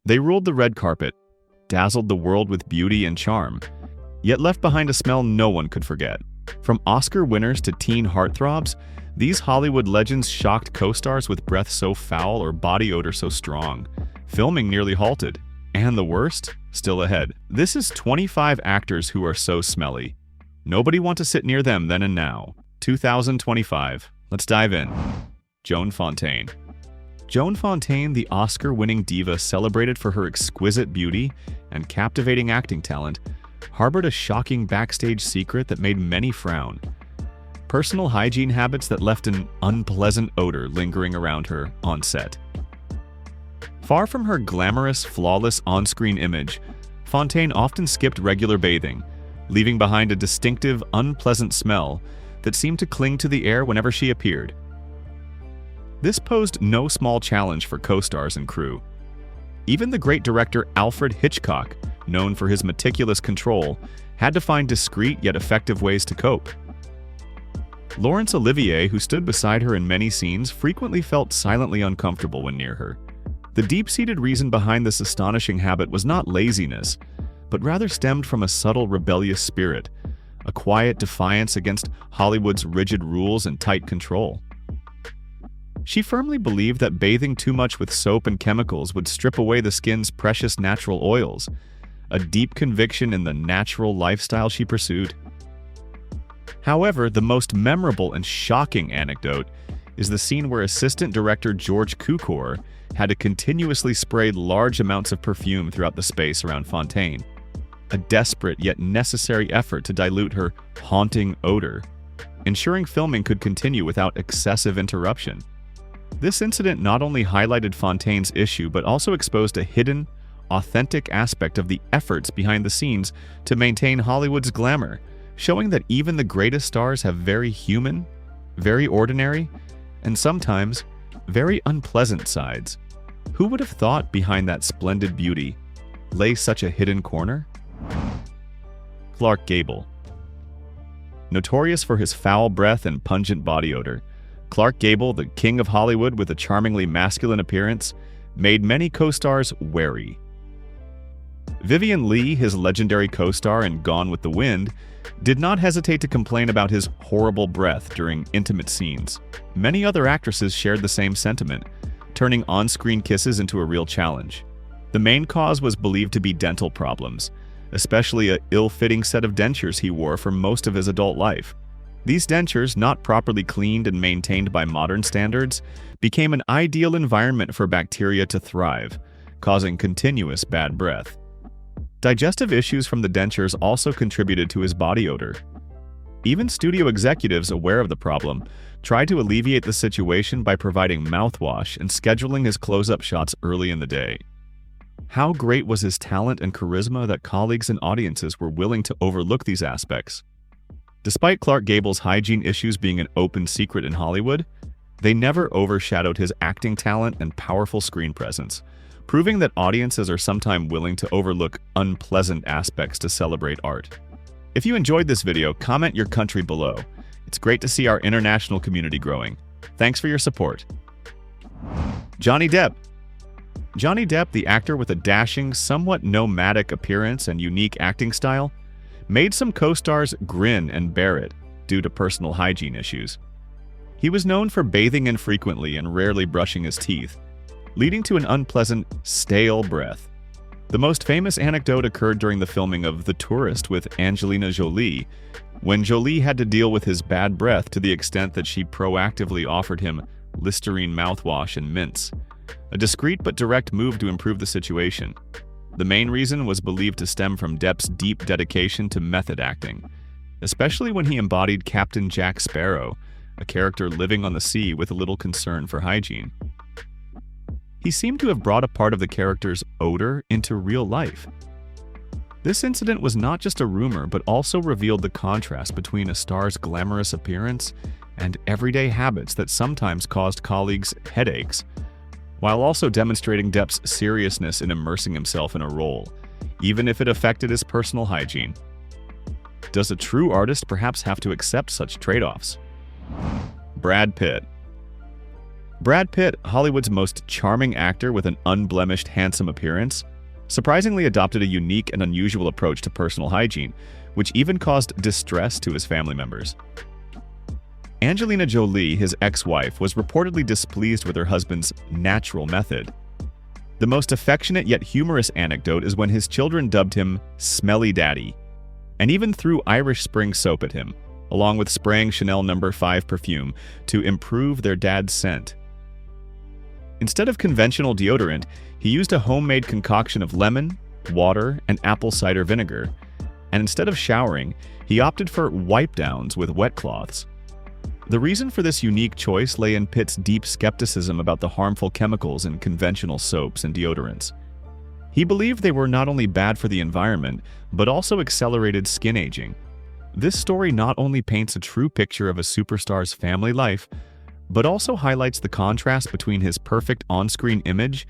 They ruled the red carpet, dazzled the world with beauty and charm, yet left behind a smell no one could forget. From Oscar winners to teen heartthrobs, these Hollywood legends shocked co-stars with breath so foul or body odor so strong. Filming nearly halted, and the worst still ahead. This is 25 actors who are so smelly. Nobody want to sit near them then and now. 2025. Let's dive in. Joan Fontaine. Joan Fontaine, the Oscar-winning diva celebrated for her exquisite beauty and captivating acting talent, harbored a shocking backstage secret that made many frown. Personal hygiene habits that left an unpleasant odor lingering around her on set. Far from her glamorous, flawless on-screen image, Fontaine often skipped regular bathing, leaving behind a distinctive, unpleasant smell that seemed to cling to the air whenever she appeared. This posed no small challenge for co-stars and crew. Even the great director Alfred Hitchcock, known for his meticulous control, had to find discreet yet effective ways to cope. Laurence Olivier, who stood beside her in many scenes, frequently felt silently uncomfortable when near her. The deep-seated reason behind this astonishing habit was not laziness, but rather stemmed from a subtle rebellious spirit, a quiet defiance against Hollywood's rigid rules and tight control. She firmly believed that bathing too much with soap and chemicals would strip away the skin's precious natural oils, a deep conviction in the natural lifestyle she pursued. However, the most memorable and shocking anecdote is the scene where assistant director George Cukor had to continuously spray large amounts of perfume throughout the space around Fontaine, a desperate yet necessary effort to dilute her haunting odor, ensuring filming could continue without excessive interruption. This incident not only highlighted Fontaine's issue but also exposed a hidden, authentic aspect of the efforts behind the scenes to maintain Hollywood's glamour, showing that even the greatest stars have very human, very ordinary, and sometimes very unpleasant sides. Who would have thought behind that splendid beauty lay such a hidden corner? Clark Gable. Notorious for his foul breath and pungent body odor, Clark Gable, the king of Hollywood with a charmingly masculine appearance, made many co-stars wary. Vivien Leigh, his legendary co-star in Gone with the Wind, did not hesitate to complain about his horrible breath during intimate scenes. Many other actresses shared the same sentiment, turning on-screen kisses into a real challenge. The main cause was believed to be dental problems, especially an ill-fitting set of dentures he wore for most of his adult life. These dentures, not properly cleaned and maintained by modern standards, became an ideal environment for bacteria to thrive, causing continuous bad breath. Digestive issues from the dentures also contributed to his body odor. Even studio executives aware of the problem tried to alleviate the situation by providing mouthwash and scheduling his close-up shots early in the day. How great was his talent and charisma that colleagues and audiences were willing to overlook these aspects? Despite Clark Gable's hygiene issues being an open secret in Hollywood, they never overshadowed his acting talent and powerful screen presence, proving that audiences are sometimes willing to overlook unpleasant aspects to celebrate art. If you enjoyed this video, comment your country below. It's great to see our international community growing. Thanks for your support. Johnny Depp. Johnny Depp, the actor with a dashing, somewhat nomadic appearance and unique acting style, made some co-stars grin and bear it due to personal hygiene issues. He was known for bathing infrequently and rarely brushing his teeth, leading to an unpleasant, stale breath. The most famous anecdote occurred during the filming of The Tourist with Angelina Jolie, when Jolie had to deal with his bad breath to the extent that she proactively offered him Listerine mouthwash and mints, a discreet but direct move to improve the situation. The main reason was believed to stem from Depp's deep dedication to method acting, especially when he embodied Captain Jack Sparrow, a character living on the sea with little concern for hygiene. He seemed to have brought a part of the character's odor into real life. This incident was not just a rumor, but also revealed the contrast between a star's glamorous appearance and everyday habits that sometimes caused colleagues headaches, while also demonstrating Depp's seriousness in immersing himself in a role, even if it affected his personal hygiene. Does a true artist perhaps have to accept such trade-offs? Brad Pitt. Brad Pitt, Hollywood's most charming actor with an unblemished, handsome appearance, surprisingly adopted a unique and unusual approach to personal hygiene, which even caused distress to his family members. Angelina Jolie, his ex-wife, was reportedly displeased with her husband's natural method. The most affectionate yet humorous anecdote is when his children dubbed him Smelly Daddy, and even threw Irish Spring soap at him, along with spraying Chanel No. 5 perfume to improve their dad's scent. Instead of conventional deodorant, he used a homemade concoction of lemon, water, and apple cider vinegar, and instead of showering, he opted for wipe-downs with wet cloths. The reason for this unique choice lay in Pitt's deep skepticism about the harmful chemicals in conventional soaps and deodorants. He believed they were not only bad for the environment, but also accelerated skin aging. This story not only paints a true picture of a superstar's family life, but also highlights the contrast between his perfect on-screen image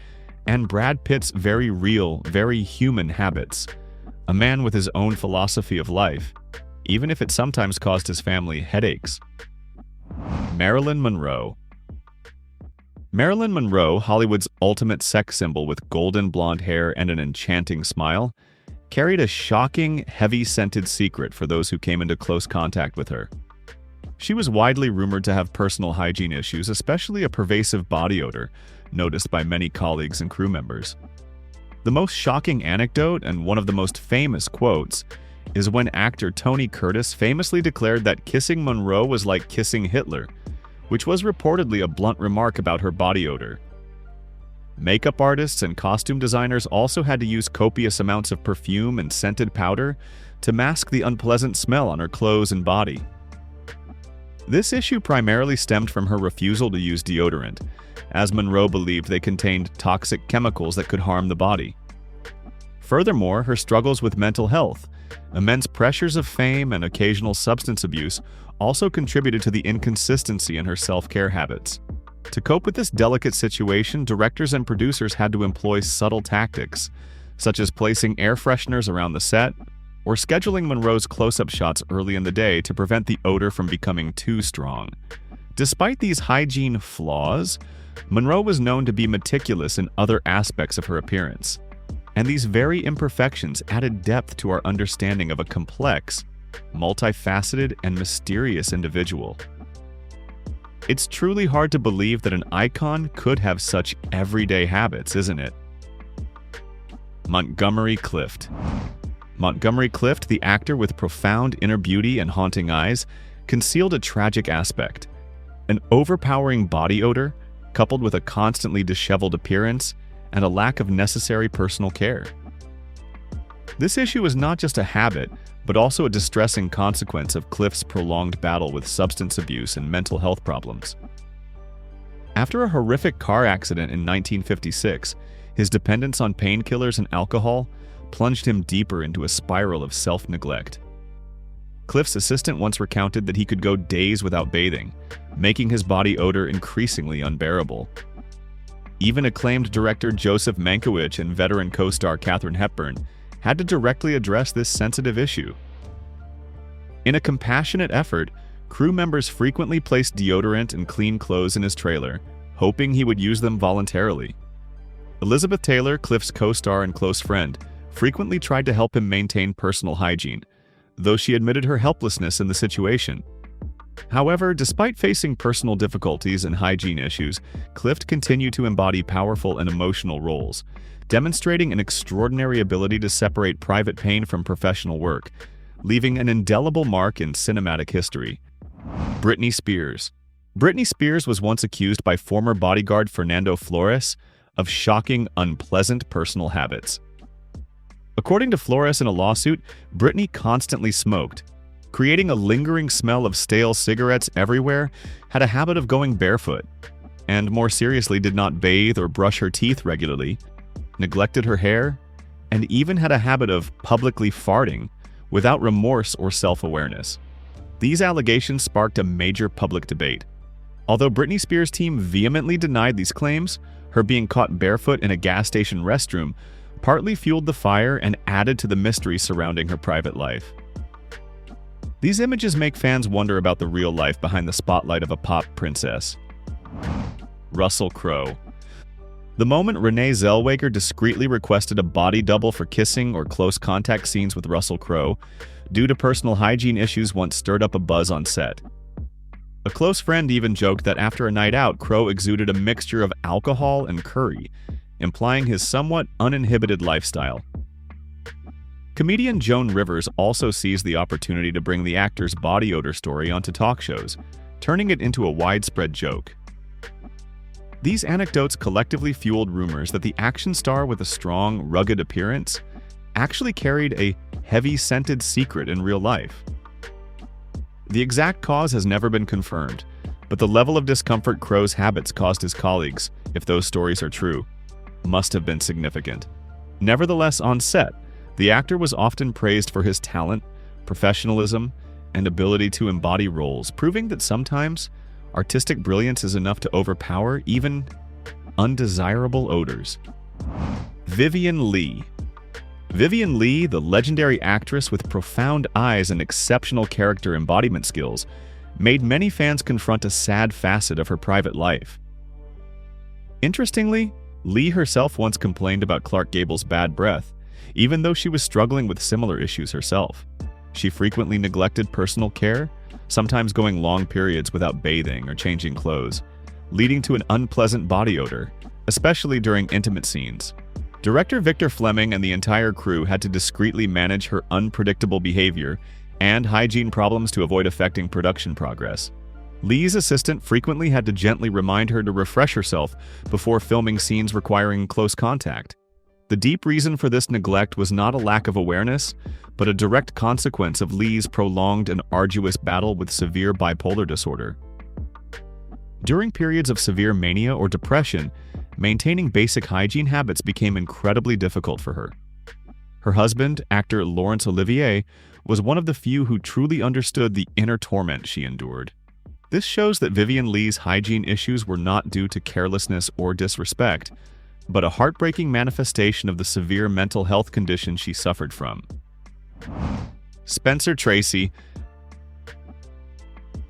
and Brad Pitt's very real, very human habits. A man with his own philosophy of life, even if it sometimes caused his family headaches. Marilyn Monroe. Marilyn Monroe, Hollywood's ultimate sex symbol with golden blonde hair and an enchanting smile, carried a shocking, heavy-scented secret for those who came into close contact with her. She was widely rumored to have personal hygiene issues, especially a pervasive body odor, noticed by many colleagues and crew members. The most shocking anecdote, and one of the most famous quotes, is when actor Tony Curtis famously declared that kissing Monroe was like kissing Hitler, which was reportedly a blunt remark about her body odor. Makeup artists and costume designers also had to use copious amounts of perfume and scented powder to mask the unpleasant smell on her clothes and body. This issue primarily stemmed from her refusal to use deodorant, as Monroe believed they contained toxic chemicals that could harm the body. Furthermore, her struggles with mental health, immense pressures of fame, and occasional substance abuse also contributed to the inconsistency in her self-care habits. To cope with this delicate situation, directors and producers had to employ subtle tactics, such as placing air fresheners around the set, or scheduling Monroe's close-up shots early in the day to prevent the odor from becoming too strong. Despite these hygiene flaws, Monroe was known to be meticulous in other aspects of her appearance, and these very imperfections added depth to our understanding of a complex, multifaceted, and mysterious individual. It's truly hard to believe that an icon could have such everyday habits, isn't it? Montgomery Clift. Montgomery Clift, the actor with profound inner beauty and haunting eyes, concealed a tragic aspect: an overpowering body odor, coupled with a constantly disheveled appearance and a lack of necessary personal care. This issue is not just a habit, but also a distressing consequence of Clift's prolonged battle with substance abuse and mental health problems. After a horrific car accident in 1956, his dependence on painkillers and alcohol plunged him deeper into a spiral of self-neglect. Clift's assistant once recounted that he could go days without bathing, making his body odor increasingly unbearable. Even acclaimed director Joseph Mankiewicz and veteran co-star Katharine Hepburn had to directly address this sensitive issue. In a compassionate effort, crew members frequently placed deodorant and clean clothes in his trailer, hoping he would use them voluntarily. Elizabeth Taylor, Clift's co-star and close friend, frequently tried to help him maintain personal hygiene, though she admitted her helplessness in the situation. However, despite facing personal difficulties and hygiene issues, Clift continued to embody powerful and emotional roles, demonstrating an extraordinary ability to separate private pain from professional work, leaving an indelible mark in cinematic history. Britney Spears. Britney Spears was once accused by former bodyguard Fernando Flores of shocking, unpleasant personal habits. According to Flores in a lawsuit, Britney constantly smoked, creating a lingering smell of stale cigarettes everywhere, had a habit of going barefoot, and more seriously did not bathe or brush her teeth regularly, neglected her hair, and even had a habit of publicly farting without remorse or self-awareness. These allegations sparked a major public debate. Although Britney Spears' team vehemently denied these claims, her being caught barefoot in a gas station restroom partly fueled the fire and added to the mystery surrounding her private life. These images make fans wonder about the real life behind the spotlight of a pop princess. Russell Crowe. The moment Renee Zellweger discreetly requested a body double for kissing or close contact scenes with Russell Crowe, due to personal hygiene issues, once stirred up a buzz on set. A close friend even joked that after a night out, Crowe exuded a mixture of alcohol and curry, implying his somewhat uninhibited lifestyle. Comedian Joan Rivers also seized the opportunity to bring the actor's body odor story onto talk shows, turning it into a widespread joke. These anecdotes collectively fueled rumors that the action star with a strong, rugged appearance actually carried a heavy-scented secret in real life. The exact cause has never been confirmed, but the level of discomfort Crowe's habits caused his colleagues, if those stories are true, must have been significant. Nevertheless, on set, the actor was often praised for his talent, professionalism, and ability to embody roles, proving that sometimes artistic brilliance is enough to overpower even undesirable odors. Vivien Leigh. Vivien Leigh, the legendary actress with profound eyes and exceptional character embodiment skills, made many fans confront a sad facet of her private life. Interestingly, Leigh herself once complained about Clark Gable's bad breath, even though she was struggling with similar issues herself. She frequently neglected personal care, sometimes going long periods without bathing or changing clothes, leading to an unpleasant body odor, especially during intimate scenes. Director Victor Fleming and the entire crew had to discreetly manage her unpredictable behavior and hygiene problems to avoid affecting production progress. Leigh's assistant frequently had to gently remind her to refresh herself before filming scenes requiring close contact. The deep reason for this neglect was not a lack of awareness, but a direct consequence of Leigh's prolonged and arduous battle with severe bipolar disorder. During periods of severe mania or depression, maintaining basic hygiene habits became incredibly difficult for her. Her husband, actor Laurence Olivier, was one of the few who truly understood the inner torment she endured. This shows that Vivien Leigh's hygiene issues were not due to carelessness or disrespect, but a heartbreaking manifestation of the severe mental health condition she suffered from. Spencer Tracy.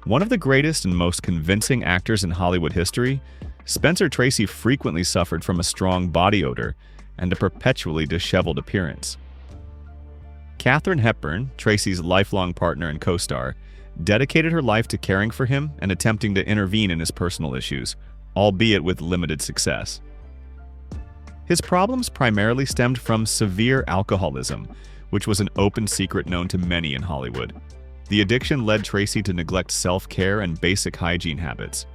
One of the greatest and most convincing actors in Hollywood history, Spencer Tracy frequently suffered from a strong body odor and a perpetually disheveled appearance. Katharine Hepburn, Tracy's lifelong partner and co-star, dedicated her life to caring for him and attempting to intervene in his personal issues, albeit with limited success. His problems primarily stemmed from severe alcoholism, which was an open secret known to many in Hollywood. The addiction led Tracy to neglect self-care and basic hygiene habits.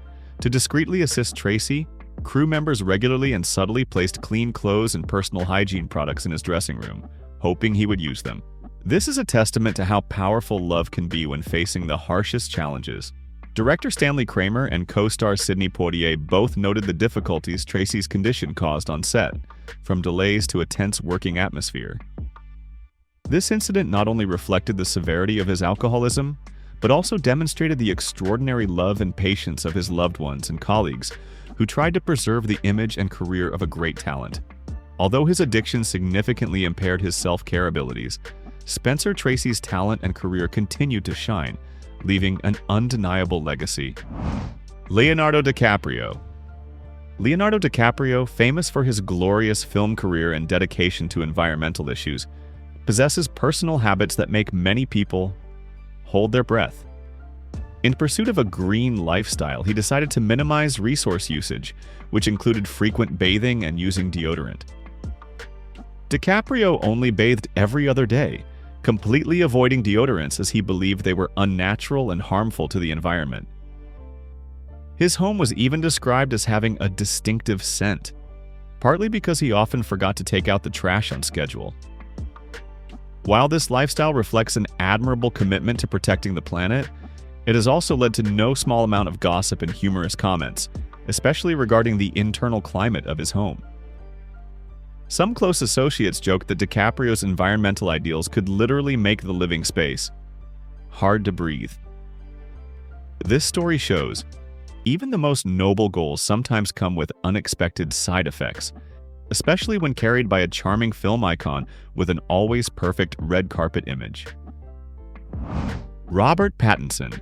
To discreetly assist Tracy, crew members regularly and subtly placed clean clothes and personal hygiene products in his dressing room, hoping he would use them. This is a testament to how powerful love can be when facing the harshest challenges. Director Stanley Kramer and co-star Sidney Poitier both noted the difficulties Tracy's condition caused on set, from delays to a tense working atmosphere. This incident not only reflected the severity of his alcoholism, but also demonstrated the extraordinary love and patience of his loved ones and colleagues who tried to preserve the image and career of a great talent. Although his addiction significantly impaired his self-care abilities, Spencer Tracy's talent and career continued to shine, leaving an undeniable legacy. Leonardo DiCaprio. Leonardo DiCaprio, famous for his glorious film career and dedication to environmental issues, possesses personal habits that make many people hold their breath. In pursuit of a green lifestyle, he decided to minimize resource usage, which included frequent bathing and using deodorant. DiCaprio only bathed every other day, completely avoiding deodorants as he believed they were unnatural and harmful to the environment. His home was even described as having a distinctive scent, partly because he often forgot to take out the trash on schedule. While this lifestyle reflects an admirable commitment to protecting the planet, it has also led to no small amount of gossip and humorous comments, especially regarding the internal climate of his home. Some close associates joked that DiCaprio's environmental ideals could literally make the living space hard to breathe. This story shows, even the most noble goals sometimes come with unexpected side effects, especially when carried by a charming film icon with an always perfect red carpet image. Robert Pattinson.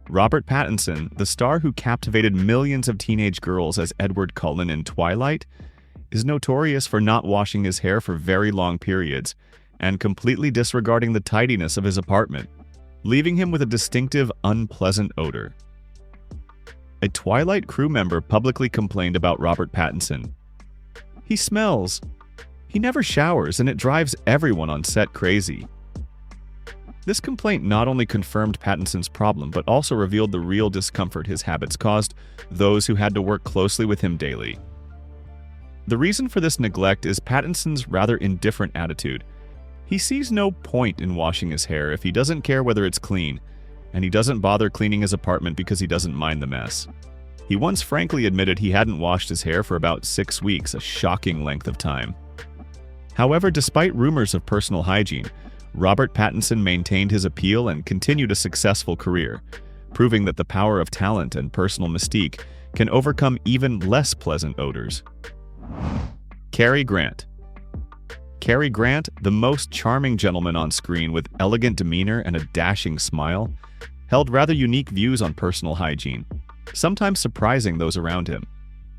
Robert Pattinson, the star who captivated millions of teenage girls as Edward Cullen in Twilight, is notorious for not washing his hair for very long periods and completely disregarding the tidiness of his apartment, leaving him with a distinctive, unpleasant odor. A Twilight crew member publicly complained about Robert Pattinson. "He smells. He never showers, and it drives everyone on set crazy." This complaint not only confirmed Pattinson's problem, but also revealed the real discomfort his habits caused those who had to work closely with him daily. The reason for this neglect is Pattinson's rather indifferent attitude. He sees no point in washing his hair if he doesn't care whether it's clean, and he doesn't bother cleaning his apartment because he doesn't mind the mess. He once frankly admitted he hadn't washed his hair for about 6 weeks, a shocking length of time. However, despite rumors of personal hygiene, Robert Pattinson maintained his appeal and continued a successful career, proving that the power of talent and personal mystique can overcome even less pleasant odors. Cary Grant. Cary Grant, the most charming gentleman on screen with elegant demeanor and a dashing smile, held rather unique views on personal hygiene, sometimes surprising those around him.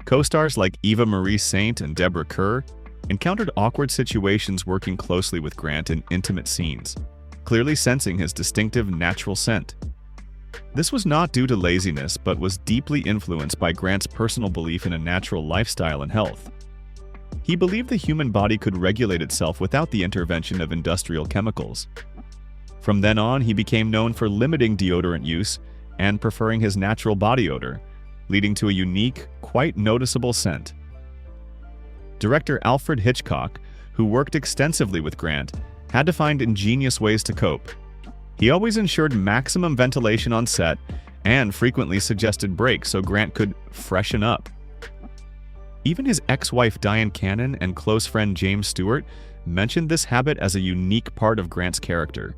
Co-stars like Eva Marie Saint and Deborah Kerr encountered awkward situations working closely with Grant in intimate scenes, clearly sensing his distinctive natural scent. This was not due to laziness, but was deeply influenced by Grant's personal belief in a natural lifestyle and health. He believed the human body could regulate itself without the intervention of industrial chemicals. From then on, he became known for limiting deodorant use and preferring his natural body odor, leading to a unique, quite noticeable scent. Director Alfred Hitchcock, who worked extensively with Grant, had to find ingenious ways to cope. He always ensured maximum ventilation on set and frequently suggested breaks so Grant could freshen up. Even his ex-wife Diane Cannon and close friend James Stewart mentioned this habit as a unique part of Grant's character.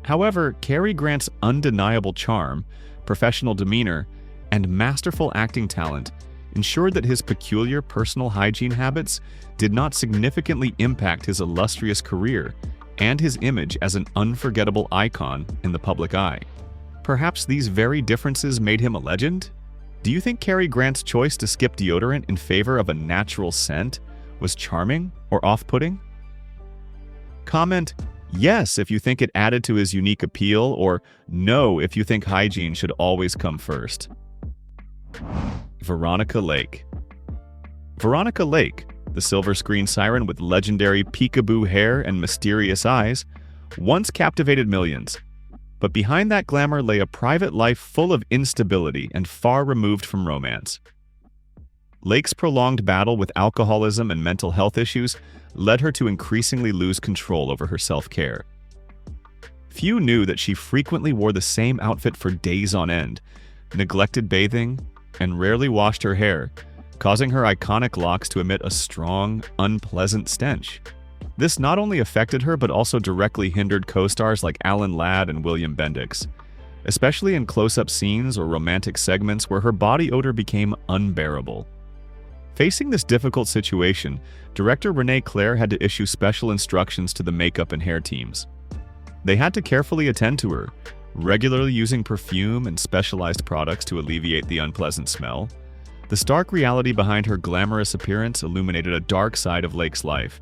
However, Cary Grant's undeniable charm, professional demeanor, and masterful acting talent ensured that his peculiar personal hygiene habits did not significantly impact his illustrious career and his image as an unforgettable icon in the public eye. Perhaps these very differences made him a legend? Do you think Cary Grant's choice to skip deodorant in favor of a natural scent was charming or off-putting? Comment yes if you think it added to his unique appeal, or no if you think hygiene should always come first. Veronica Lake. Veronica Lake, the silver screen siren with legendary peekaboo hair and mysterious eyes, once captivated millions. But behind that glamour lay a private life full of instability and far removed from romance. Lake's prolonged battle with alcoholism and mental health issues led her to increasingly lose control over her self-care. Few knew that she frequently wore the same outfit for days on end, neglected bathing, and rarely washed her hair, causing her iconic locks to emit a strong, unpleasant stench. This not only affected her but also directly hindered co-stars like Alan Ladd and William Bendix, especially in close-up scenes or romantic segments where her body odor became unbearable. Facing this difficult situation, director Renee Claire had to issue special instructions to the makeup and hair teams. They had to carefully attend to her, regularly using perfume and specialized products to alleviate the unpleasant smell. The stark reality behind her glamorous appearance illuminated a dark side of Lake's life,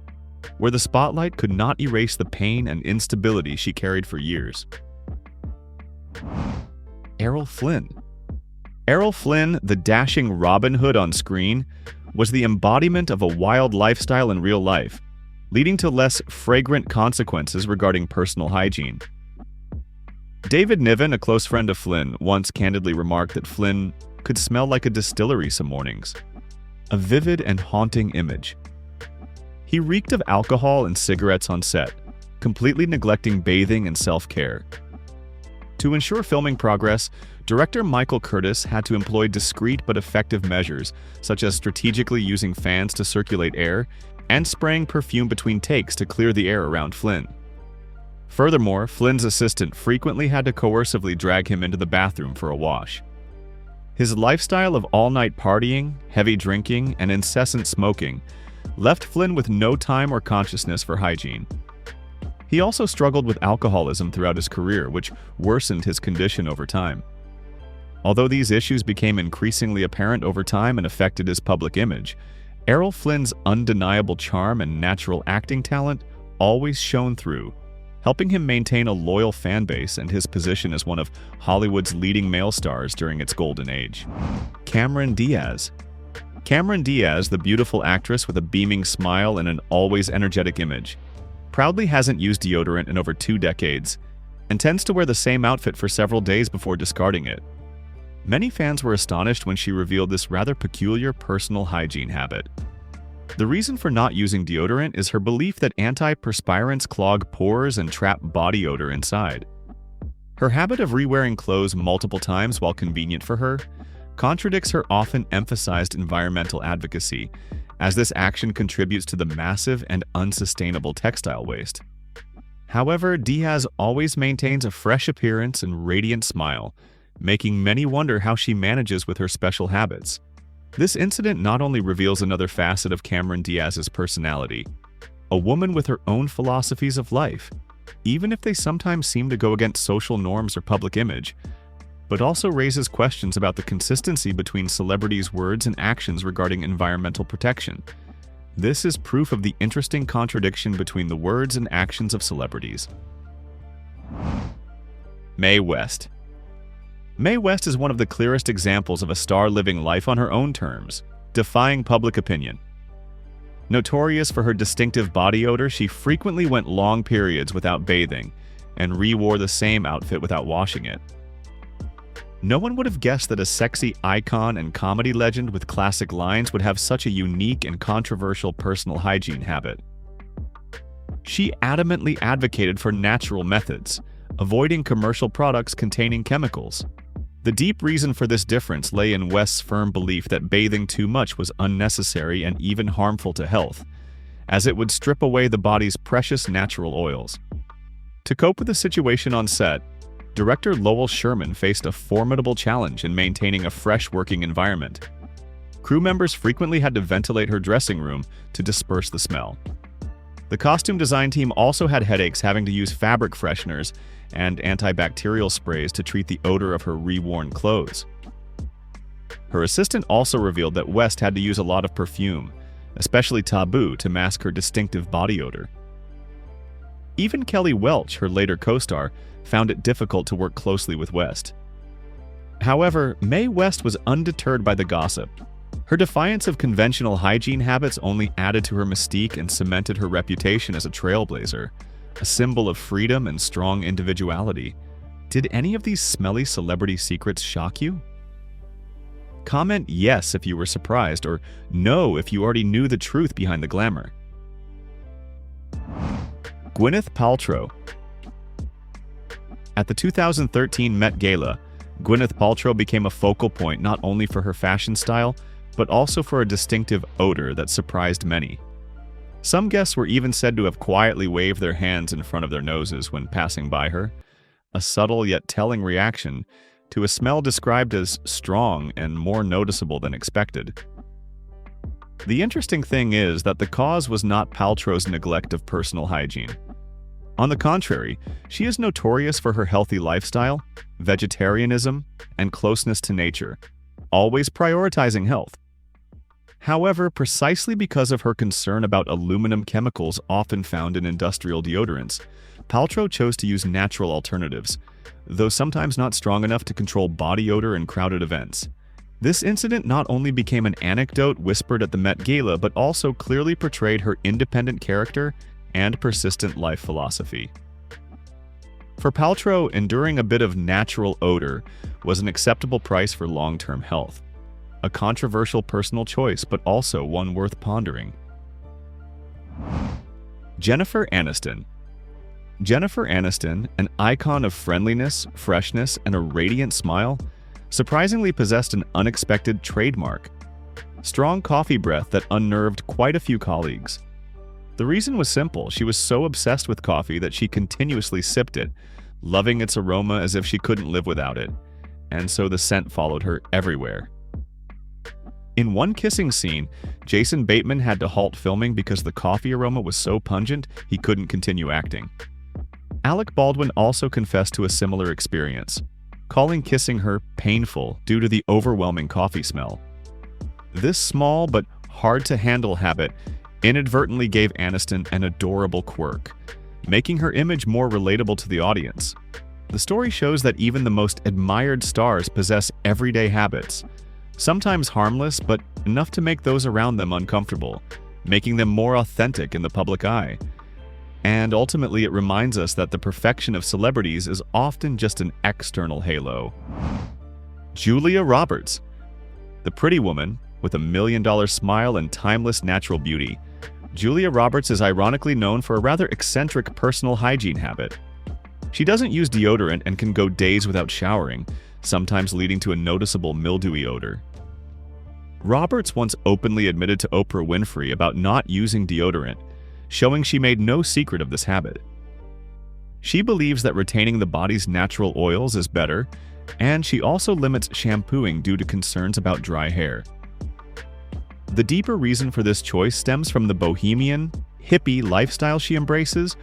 where the spotlight could not erase the pain and instability she carried for years. Errol Flynn. Errol Flynn, the dashing Robin Hood on screen, was the embodiment of a wild lifestyle in real life, leading to less fragrant consequences regarding personal hygiene. David Niven, a close friend of Flynn, once candidly remarked that Flynn could smell like a distillery some mornings. A vivid and haunting image. He reeked of alcohol and cigarettes on set, completely neglecting bathing and self-care. To ensure filming progress, director Michael Curtis had to employ discreet but effective measures, such as strategically using fans to circulate air and spraying perfume between takes to clear the air around Flynn. Furthermore, Flynn's assistant frequently had to coercively drag him into the bathroom for a wash. His lifestyle of all-night partying, heavy drinking, and incessant smoking left Flynn with no time or consciousness for hygiene. He also struggled with alcoholism throughout his career, which worsened his condition over time. Although these issues became increasingly apparent over time and affected his public image, Errol Flynn's undeniable charm and natural acting talent always shone through, helping him maintain a loyal fan base and his position as one of Hollywood's leading male stars during its golden age. Cameron Diaz. Cameron Diaz, the beautiful actress with a beaming smile and an always energetic image, proudly hasn't used deodorant in over 2 decades and tends to wear the same outfit for several days before discarding it. Many fans were astonished when she revealed this rather peculiar personal hygiene habit. The reason for not using deodorant is her belief that antiperspirants clog pores and trap body odor inside. Her habit of re-wearing clothes multiple times while convenient for her contradicts her often emphasized environmental advocacy, as this action contributes to the massive and unsustainable textile waste. However, Diaz always maintains a fresh appearance and radiant smile, making many wonder how she manages with her special habits. This incident not only reveals another facet of Cameron Diaz's personality, a woman with her own philosophies of life, even if they sometimes seem to go against social norms or public image, but also raises questions about the consistency between celebrities' words and actions regarding environmental protection. This is proof of the interesting contradiction between the words and actions of celebrities. Mae West. Mae West is one of the clearest examples of a star living life on her own terms, defying public opinion. Notorious for her distinctive body odor, she frequently went long periods without bathing and re-wore the same outfit without washing it. No one would have guessed that a sexy icon and comedy legend with classic lines would have such a unique and controversial personal hygiene habit. She adamantly advocated for natural methods, avoiding commercial products containing chemicals. The deep reason for this difference lay in West's firm belief that bathing too much was unnecessary and even harmful to health, as it would strip away the body's precious natural oils. To cope with the situation on set, director Lowell Sherman faced a formidable challenge in maintaining a fresh working environment. Crew members frequently had to ventilate her dressing room to disperse the smell. The costume design team also had headaches having to use fabric fresheners and antibacterial sprays to treat the odor of her re-worn clothes. Her assistant also revealed that West had to use a lot of perfume, especially Taboo, to mask her distinctive body odor. Even Kelly Welch, her later co-star, found it difficult to work closely with West. However, Mae West was undeterred by the gossip. Her defiance of conventional hygiene habits only added to her mystique and cemented her reputation as a trailblazer, a symbol of freedom and strong individuality. Did any of these smelly celebrity secrets shock you? Comment yes if you were surprised, or no if you already knew the truth behind the glamour. Gwyneth Paltrow. At the 2013 Met Gala, Gwyneth Paltrow became a focal point not only for her fashion style, but also for a distinctive odor that surprised many. Some guests were even said to have quietly waved their hands in front of their noses when passing by her, a subtle yet telling reaction to a smell described as strong and more noticeable than expected. The interesting thing is that the cause was not Paltrow's neglect of personal hygiene. On the contrary, she is notorious for her healthy lifestyle, vegetarianism, and closeness to nature, always prioritizing health. However, precisely because of her concern about aluminum chemicals often found in industrial deodorants, Paltrow chose to use natural alternatives, though sometimes not strong enough to control body odor in crowded events. This incident not only became an anecdote whispered at the Met Gala, but also clearly portrayed her independent character and persistent life philosophy. For Paltrow, enduring a bit of natural odor was an acceptable price for long-term health. A controversial personal choice, but also one worth pondering. Jennifer Aniston. Jennifer Aniston, an icon of friendliness, freshness, and a radiant smile, surprisingly possessed an unexpected trademark: strong coffee breath that unnerved quite a few colleagues. The reason was simple: she was so obsessed with coffee that she continuously sipped it, loving its aroma as if she couldn't live without it, and so the scent followed her everywhere. In one kissing scene, Jason Bateman had to halt filming because the coffee aroma was so pungent he couldn't continue acting. Alec Baldwin also confessed to a similar experience. calling kissing her painful due to the overwhelming coffee smell. This small but hard-to-handle habit inadvertently gave Aniston an adorable quirk, making her image more relatable to the audience. The story shows that even the most admired stars possess everyday habits, sometimes harmless but enough to make those around them uncomfortable, making them more authentic in the public eye. And ultimately, it reminds us that the perfection of celebrities is often just an external halo. Julia Roberts. The pretty woman with a $1 million smile and timeless natural beauty, Julia Roberts is ironically known for a rather eccentric personal hygiene habit. She doesn't use deodorant and can go days without showering, sometimes leading to a noticeable mildewy odor. Roberts once openly admitted to Oprah Winfrey about not using deodorant, showing she made no secret of this habit. She believes that retaining the body's natural oils is better, and she also limits shampooing due to concerns about dry hair. The deeper reason for this choice stems from the bohemian, hippie lifestyle she embraces,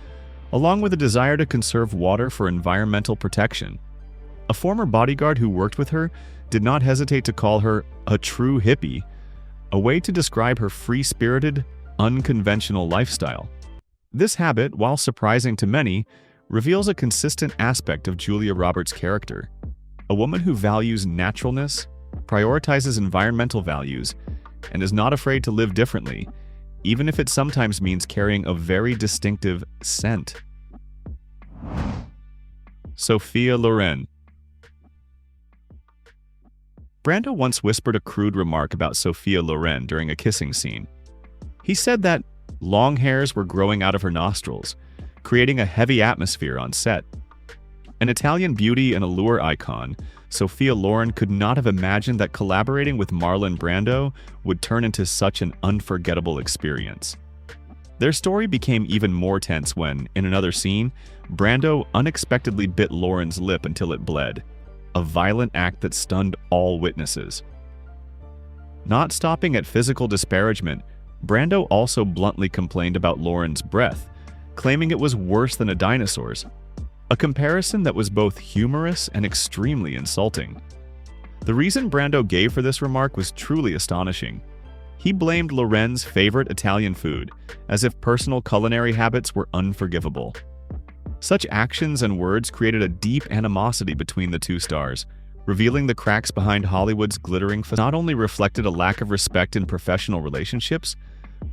along with a desire to conserve water for environmental protection. A former bodyguard who worked with her did not hesitate to call her a true hippie, a way to describe her free-spirited, unconventional lifestyle. This habit, while surprising to many, reveals a consistent aspect of Julia Roberts' character. A woman who values naturalness, prioritizes environmental values, and is not afraid to live differently, even if it sometimes means carrying a very distinctive scent. Sophia Loren. Brando once whispered a crude remark about Sophia Loren during a kissing scene. He said that long hairs were growing out of her nostrils, creating a heavy atmosphere on set. An Italian beauty and allure icon, Sophia Loren could not have imagined that collaborating with Marlon Brando would turn into such an unforgettable experience. Their story became even more tense when, in another scene, Brando unexpectedly bit Loren's lip until it bled, a violent act that stunned all witnesses. Not stopping at physical disparagement, Brando also bluntly complained about Loren's breath, claiming it was worse than a dinosaur's, a comparison that was both humorous and extremely insulting. The reason Brando gave for this remark was truly astonishing. He blamed Loren's favorite Italian food, as if personal culinary habits were unforgivable. Such actions and words created a deep animosity between the two stars, revealing the cracks behind Hollywood's glittering facade. Not only reflected a lack of respect in professional relationships,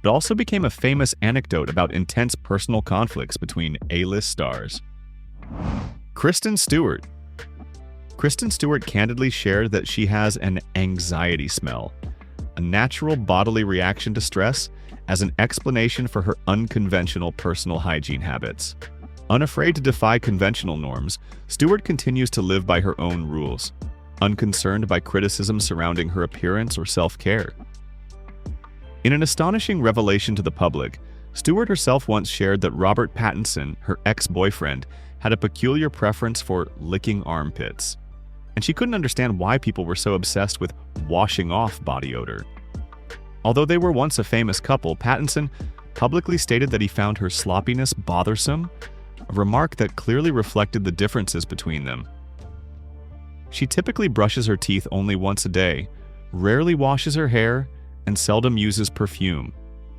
but also became a famous anecdote about intense personal conflicts between A-list stars. Kristen Stewart. Kristen Stewart candidly shared that she has an anxiety smell, a natural bodily reaction to stress, as an explanation for her unconventional personal hygiene habits. Unafraid to defy conventional norms, Stewart continues to live by her own rules, unconcerned by criticism surrounding her appearance or self-care. In an astonishing revelation to the public, Stewart herself once shared that Robert Pattinson, her ex-boyfriend, had a peculiar preference for licking armpits, and she couldn't understand why people were so obsessed with washing off body odor. Although they were once a famous couple, Pattinson publicly stated that he found her sloppiness bothersome, a remark that clearly reflected the differences between them. She typically brushes her teeth only once a day, rarely washes her hair, and seldom uses perfume,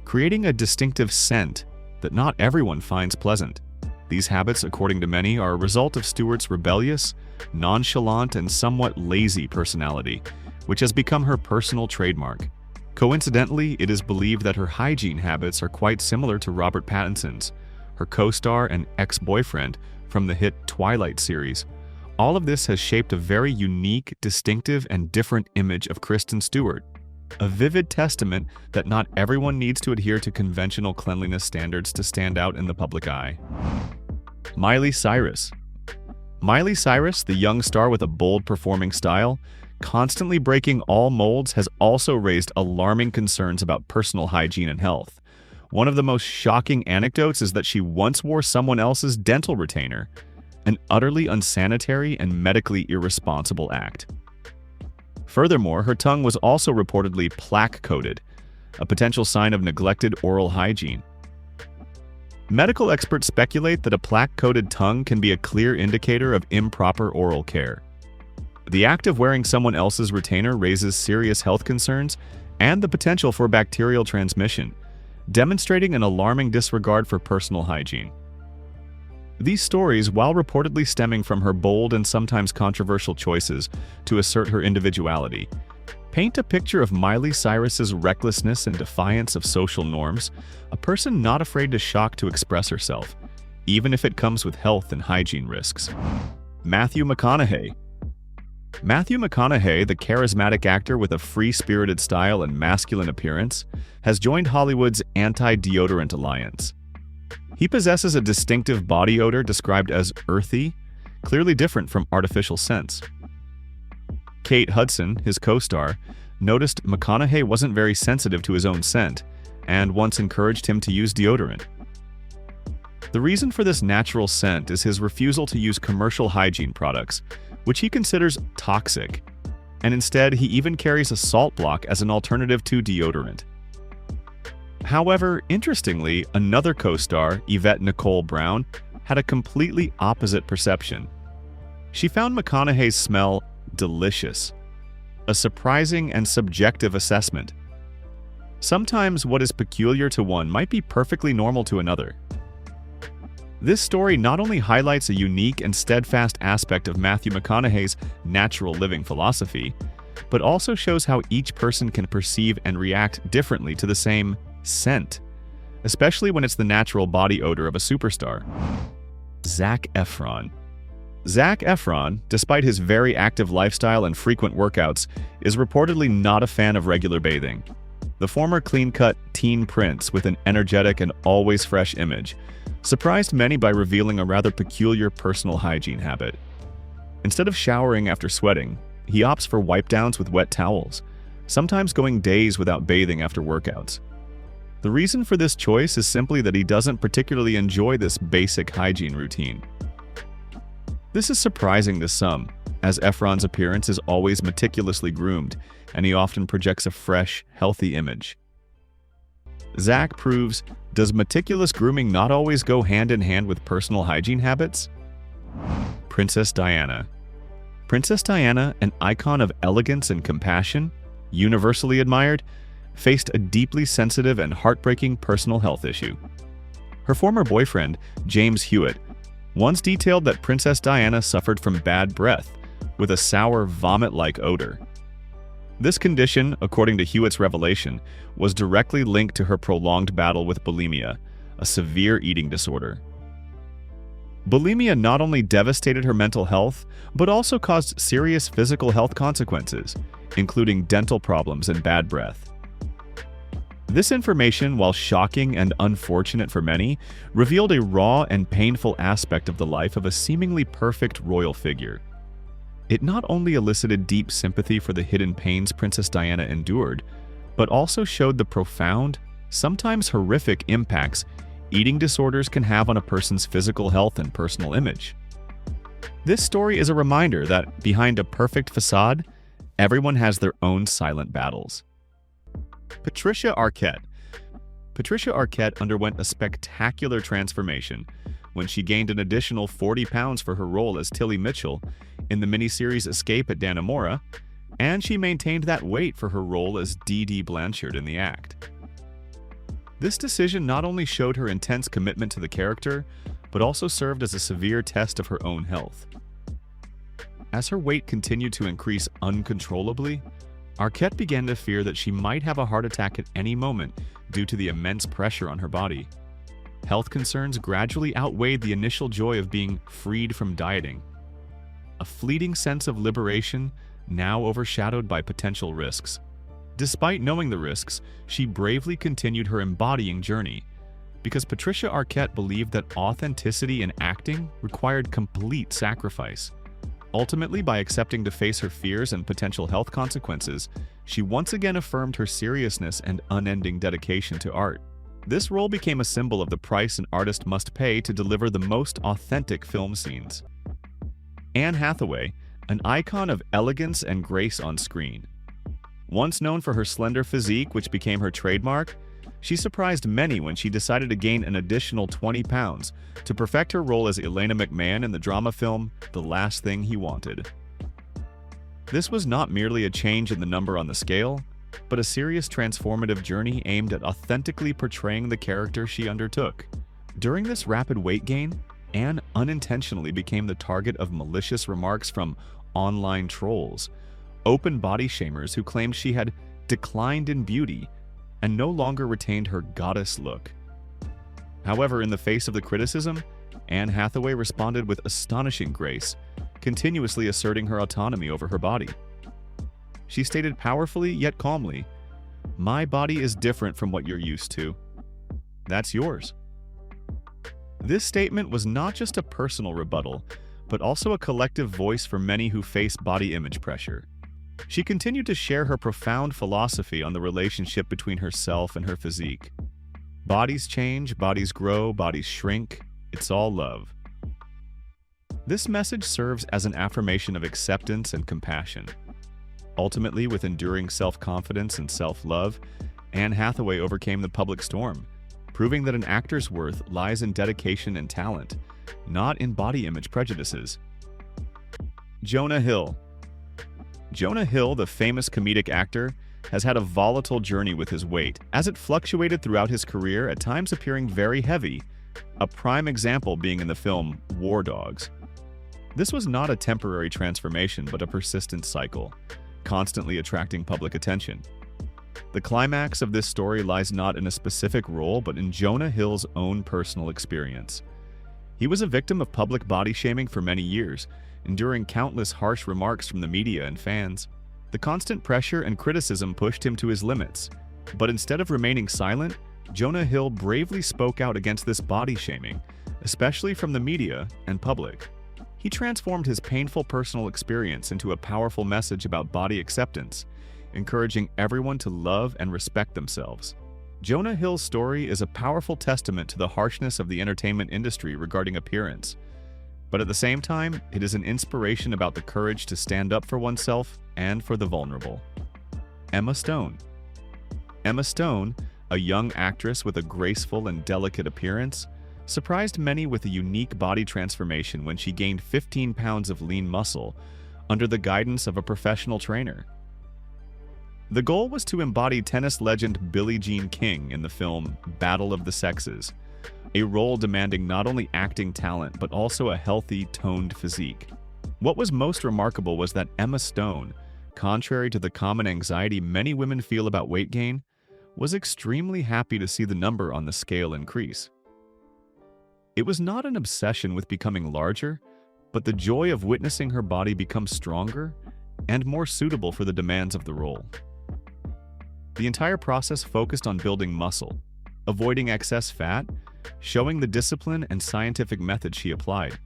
creating a distinctive scent that not everyone finds pleasant. These habits, according to many, are a result of Stewart's rebellious, nonchalant, and somewhat lazy personality, which has become her personal trademark. Coincidentally, it is believed that her hygiene habits are quite similar to Robert Pattinson's, her co-star and ex-boyfriend from the hit Twilight series. All of this has shaped a very unique, distinctive, and different image of Kristen Stewart, a vivid testament that not everyone needs to adhere to conventional cleanliness standards to stand out in the public eye. Miley Cyrus. Miley Cyrus, the young star with a bold performing style, constantly breaking all molds, has also raised alarming concerns about personal hygiene and health. One of the most shocking anecdotes is that she once wore someone else's dental retainer, an utterly unsanitary and medically irresponsible act. Furthermore, her tongue was also reportedly plaque-coated, a potential sign of neglected oral hygiene. Medical experts speculate that a plaque-coated tongue can be a clear indicator of improper oral care. The act of wearing someone else's retainer raises serious health concerns and the potential for bacterial transmission, demonstrating an alarming disregard for personal hygiene. These stories, while reportedly stemming from her bold and sometimes controversial choices to assert her individuality, paint a picture of Miley Cyrus's recklessness and defiance of social norms, a person not afraid to shock to express herself, even if it comes with health and hygiene risks. Matthew McConaughey. Matthew McConaughey, the charismatic actor with a free-spirited style and masculine appearance, has joined Hollywood's anti-deodorant alliance. He possesses a distinctive body odor described as earthy, clearly different from artificial scents. Kate Hudson, his co-star, noticed McConaughey wasn't very sensitive to his own scent and once encouraged him to use deodorant. The reason for this natural scent is his refusal to use commercial hygiene products, which he considers toxic, and instead he even carries a salt block as an alternative to deodorant. However, interestingly, another co-star, Yvette Nicole Brown, had a completely opposite perception. She found McConaughey's smell delicious, a surprising and subjective assessment. Sometimes what is peculiar to one might be perfectly normal to another. This story not only highlights a unique and steadfast aspect of Matthew McConaughey's natural living philosophy, but also shows how each person can perceive and react differently to the same scent, especially when it's the natural body odor of a superstar. Zac Efron. Zac Efron, despite his very active lifestyle and frequent workouts, is reportedly not a fan of regular bathing. The former clean-cut teen prince with an energetic and always fresh image surprised many by revealing a rather peculiar personal hygiene habit. Instead of showering after sweating, he opts for wipe-downs with wet towels, sometimes going days without bathing after workouts. The reason for this choice is simply that he doesn't particularly enjoy this basic hygiene routine. This is surprising to some, as Efron's appearance is always meticulously groomed, and he often projects a fresh, healthy image. Zac proves, does meticulous grooming not always go hand in hand with personal hygiene habits? Princess Diana. Princess Diana, an icon of elegance and compassion, universally admired, faced a deeply sensitive and heartbreaking personal health issue. Her former boyfriend, James Hewitt, once detailed that Princess Diana suffered from bad breath, with a sour, vomit-like odor. This condition, according to Hewitt's revelation, was directly linked to her prolonged battle with bulimia, a severe eating disorder. Bulimia not only devastated her mental health, but also caused serious physical health consequences, including dental problems and bad breath. This information, while shocking and unfortunate for many, revealed a raw and painful aspect of the life of a seemingly perfect royal figure. It not only elicited deep sympathy for the hidden pains Princess Diana endured, but also showed the profound, sometimes horrific impacts eating disorders can have on a person's physical health and personal image. This story is a reminder that behind a perfect facade, everyone has their own silent battles. Patricia Arquette. Patricia Arquette underwent a spectacular transformation when she gained an additional 40 pounds for her role as Tilly Mitchell in the miniseries Escape at Dannemora, and she maintained that weight for her role as Dee Dee Blanchard in The Act. This decision not only showed her intense commitment to the character, but also served as a severe test of her own health. As her weight continued to increase uncontrollably, Arquette began to fear that she might have a heart attack at any moment due to the immense pressure on her body. Health concerns gradually outweighed the initial joy of being freed from dieting. A fleeting sense of liberation, now overshadowed by potential risks. Despite knowing the risks, she bravely continued her embodying journey, because Patricia Arquette believed that authenticity in acting required complete sacrifice. Ultimately, by accepting to face her fears and potential health consequences, she once again affirmed her seriousness and unending dedication to art. This role became a symbol of the price an artist must pay to deliver the most authentic film scenes. Anne Hathaway, an icon of elegance and grace on screen. Once known for her slender physique, which became her trademark, she surprised many when she decided to gain an additional 20 pounds to perfect her role as Elena McMahon in the drama film The Last Thing He Wanted. This was not merely a change in the number on the scale, but a serious transformative journey aimed at authentically portraying the character she undertook. During this rapid weight gain, Anne unintentionally became the target of malicious remarks from online trolls, open body shamers who claimed she had declined in beauty and no longer retained her goddess look. However, in the face of the criticism, Anne Hathaway responded with astonishing grace, continuously asserting her autonomy over her body. She stated powerfully yet calmly, "My body is different from what you're used to. That's yours." This statement was not just a personal rebuttal, but also a collective voice for many who face body image pressure. She continued to share her profound philosophy on the relationship between herself and her physique. Bodies change, bodies grow, bodies shrink. It's all love. This message serves as an affirmation of acceptance and compassion. Ultimately, with enduring self-confidence and self-love, Anne Hathaway overcame the public storm, proving that an actor's worth lies in dedication and talent, not in body image prejudices. Jonah Hill. Jonah Hill, the famous comedic actor, has had a volatile journey with his weight, as it fluctuated throughout his career, at times appearing very heavy, a prime example being in the film War Dogs. This was not a temporary transformation, but a persistent cycle, constantly attracting public attention. The climax of this story lies not in a specific role, but in Jonah Hill's own personal experience. He was a victim of public body shaming for many years, enduring countless harsh remarks from the media and fans. The constant pressure and criticism pushed him to his limits, but instead of remaining silent, Jonah Hill bravely spoke out against this body shaming, especially from the media and public. He transformed his painful personal experience into a powerful message about body acceptance, encouraging everyone to love and respect themselves. Jonah Hill's story is a powerful testament to the harshness of the entertainment industry regarding appearance, but at the same time, it is an inspiration about the courage to stand up for oneself and for the vulnerable. Emma Stone. Emma Stone, a young actress with a graceful and delicate appearance, surprised many with a unique body transformation when she gained 15 pounds of lean muscle under the guidance of a professional trainer. The goal was to embody tennis legend Billie Jean King in the film Battle of the Sexes, a role demanding not only acting talent but also a healthy, toned physique. What was most remarkable was that Emma Stone, contrary to the common anxiety many women feel about weight gain, was extremely happy to see the number on the scale increase. It was not an obsession with becoming larger, but the joy of witnessing her body become stronger and more suitable for the demands of the role. The entire process focused on building muscle, avoiding excess fat, showing the discipline and scientific method she applied.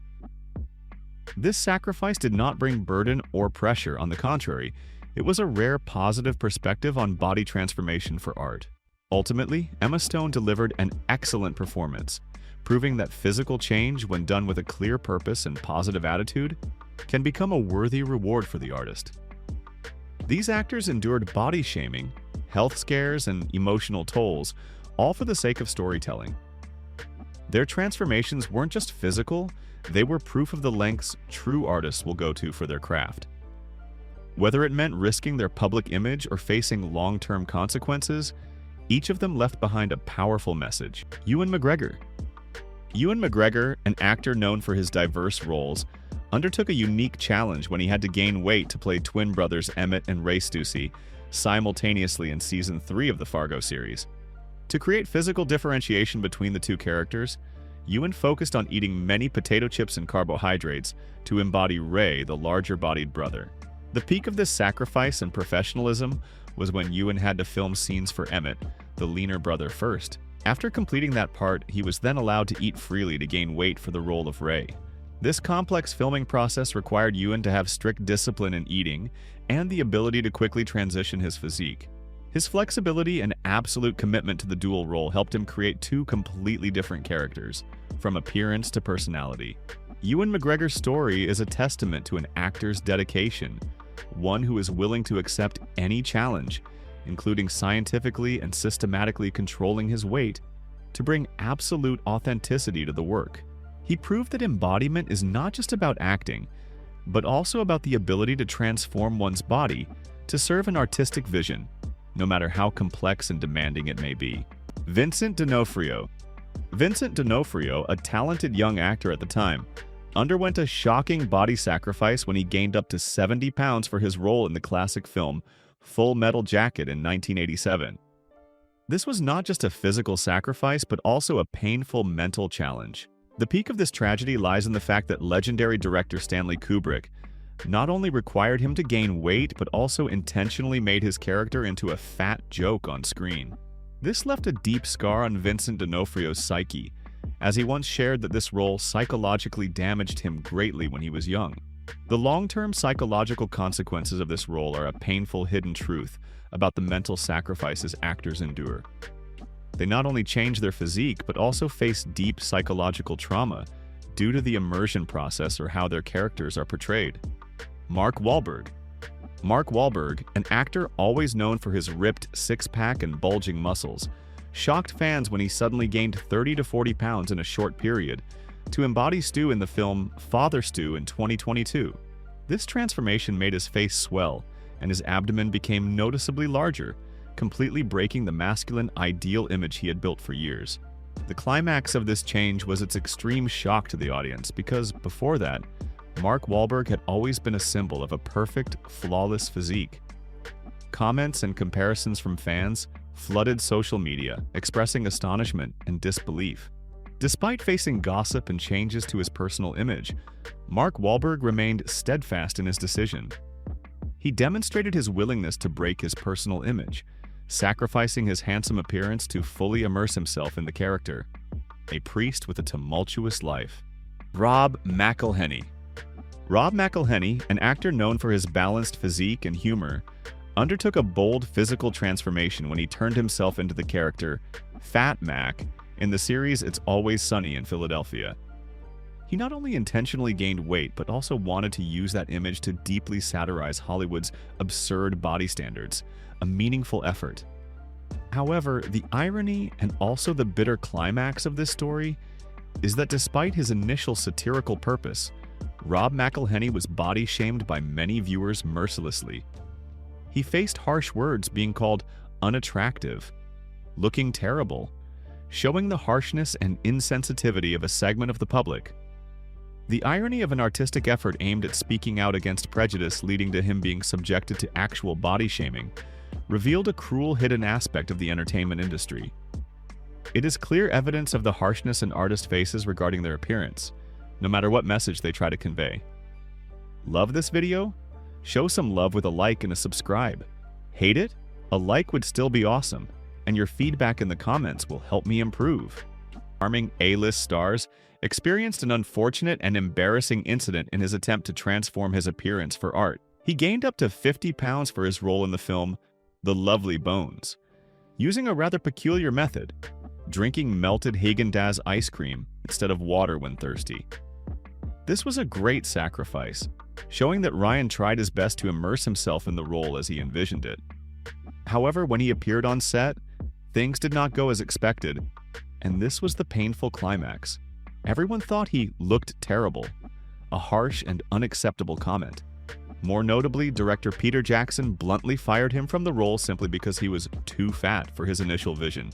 This sacrifice did not bring burden or pressure. On the contrary, it was a rare positive perspective on body transformation for art. Ultimately, Emma Stone delivered an excellent performance, proving that physical change, when done with a clear purpose and positive attitude, can become a worthy reward for the artist. These actors endured body shaming, health scares, and emotional tolls, all for the sake of storytelling. Their transformations weren't just physical, they were proof of the lengths true artists will go to for their craft. Whether it meant risking their public image or facing long-term consequences, each of them left behind a powerful message. Ewan McGregor. Ewan McGregor, an actor known for his diverse roles, undertook a unique challenge when he had to gain weight to play twin brothers Emmett and Ray Stussy simultaneously in Season 3 of the Fargo series. To create physical differentiation between the two characters, Ewan focused on eating many potato chips and carbohydrates to embody Ray, the larger-bodied brother. The peak of this sacrifice and professionalism was when Ewan had to film scenes for Emmett, the leaner brother, first. After completing that part, he was then allowed to eat freely to gain weight for the role of Ray. This complex filming process required Ewan to have strict discipline in eating and the ability to quickly transition his physique. His flexibility and absolute commitment to the dual role helped him create two completely different characters, from appearance to personality. Ewan McGregor's story is a testament to an actor's dedication, one who is willing to accept any challenge, including scientifically and systematically controlling his weight, to bring absolute authenticity to the work. He proved that embodiment is not just about acting, but also about the ability to transform one's body to serve an artistic vision, no matter how complex and demanding it may be. Vincent D'Onofrio. Vincent D'Onofrio, a talented young actor at the time, underwent a shocking body sacrifice when he gained up to 70 pounds for his role in the classic film Full Metal Jacket in 1987. This was not just a physical sacrifice, but also a painful mental challenge. The peak of this tragedy lies in the fact that legendary director Stanley Kubrick not only required him to gain weight, but also intentionally made his character into a fat joke on screen. This left a deep scar on Vincent D'Onofrio's psyche, as he once shared that this role psychologically damaged him greatly when he was young. The long-term psychological consequences of this role are a painful hidden truth about the mental sacrifices actors endure. They not only change their physique, but also face deep psychological trauma due to the immersion process or how their characters are portrayed. Mark Wahlberg. Mark Wahlberg, an actor always known for his ripped six-pack and bulging muscles, shocked fans when he suddenly gained 30 to 40 pounds in a short period to embody Stu in the film Father Stu in 2022. This transformation made his face swell, and his abdomen became noticeably larger, completely breaking the masculine ideal image he had built for years. The climax of this change was its extreme shock to the audience because, before that, Mark Wahlberg had always been a symbol of a perfect, flawless physique. Comments and comparisons from fans flooded social media, expressing astonishment and disbelief. Despite facing gossip and changes to his personal image, Mark Wahlberg remained steadfast in his decision. He demonstrated his willingness to break his personal image, sacrificing his handsome appearance to fully immerse himself in the character. A priest with a tumultuous life. Rob McElhenney. Rob McElhenney, an actor known for his balanced physique and humor, undertook a bold physical transformation when he turned himself into the character Fat Mac in the series It's Always Sunny in Philadelphia. He not only intentionally gained weight, but also wanted to use that image to deeply satirize Hollywood's absurd body standards, a meaningful effort. However, the irony and also the bitter climax of this story is that despite his initial satirical purpose, Rob McElhenney was body-shamed by many viewers mercilessly. He faced harsh words, being called unattractive, looking terrible, showing the harshness and insensitivity of a segment of the public. The irony of an artistic effort aimed at speaking out against prejudice leading to him being subjected to actual body shaming revealed a cruel hidden aspect of the entertainment industry. It is clear evidence of the harshness in artist faces regarding their appearance, no matter what message they try to convey. Love this video? Show some love with a like and a subscribe. Hate it? A like would still be awesome, and your feedback in the comments will help me improve. Charming A-list stars experienced an unfortunate and embarrassing incident in his attempt to transform his appearance for art. He gained up to 50 pounds for his role in the film The Lovely Bones, using a rather peculiar method, drinking melted Haagen-Dazs ice cream instead of water when thirsty. This was a great sacrifice, showing that Ryan tried his best to immerse himself in the role as he envisioned it. However, when he appeared on set, things did not go as expected, and this was the painful climax. Everyone thought he looked terrible, a harsh and unacceptable comment. More notably, director Peter Jackson bluntly fired him from the role simply because he was too fat for his initial vision.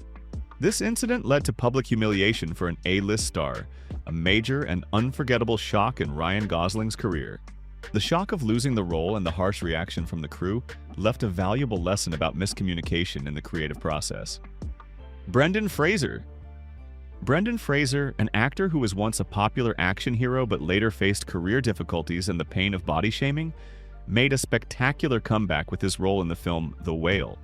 This incident led to public humiliation for an A-list star, a major and unforgettable shock in Ryan Gosling's career. The shock of losing the role and the harsh reaction from the crew left a valuable lesson about miscommunication in the creative process. Brendan Fraser. Brendan Fraser, an actor who was once a popular action hero but later faced career difficulties and the pain of body shaming, made a spectacular comeback with his role in the film The Whale.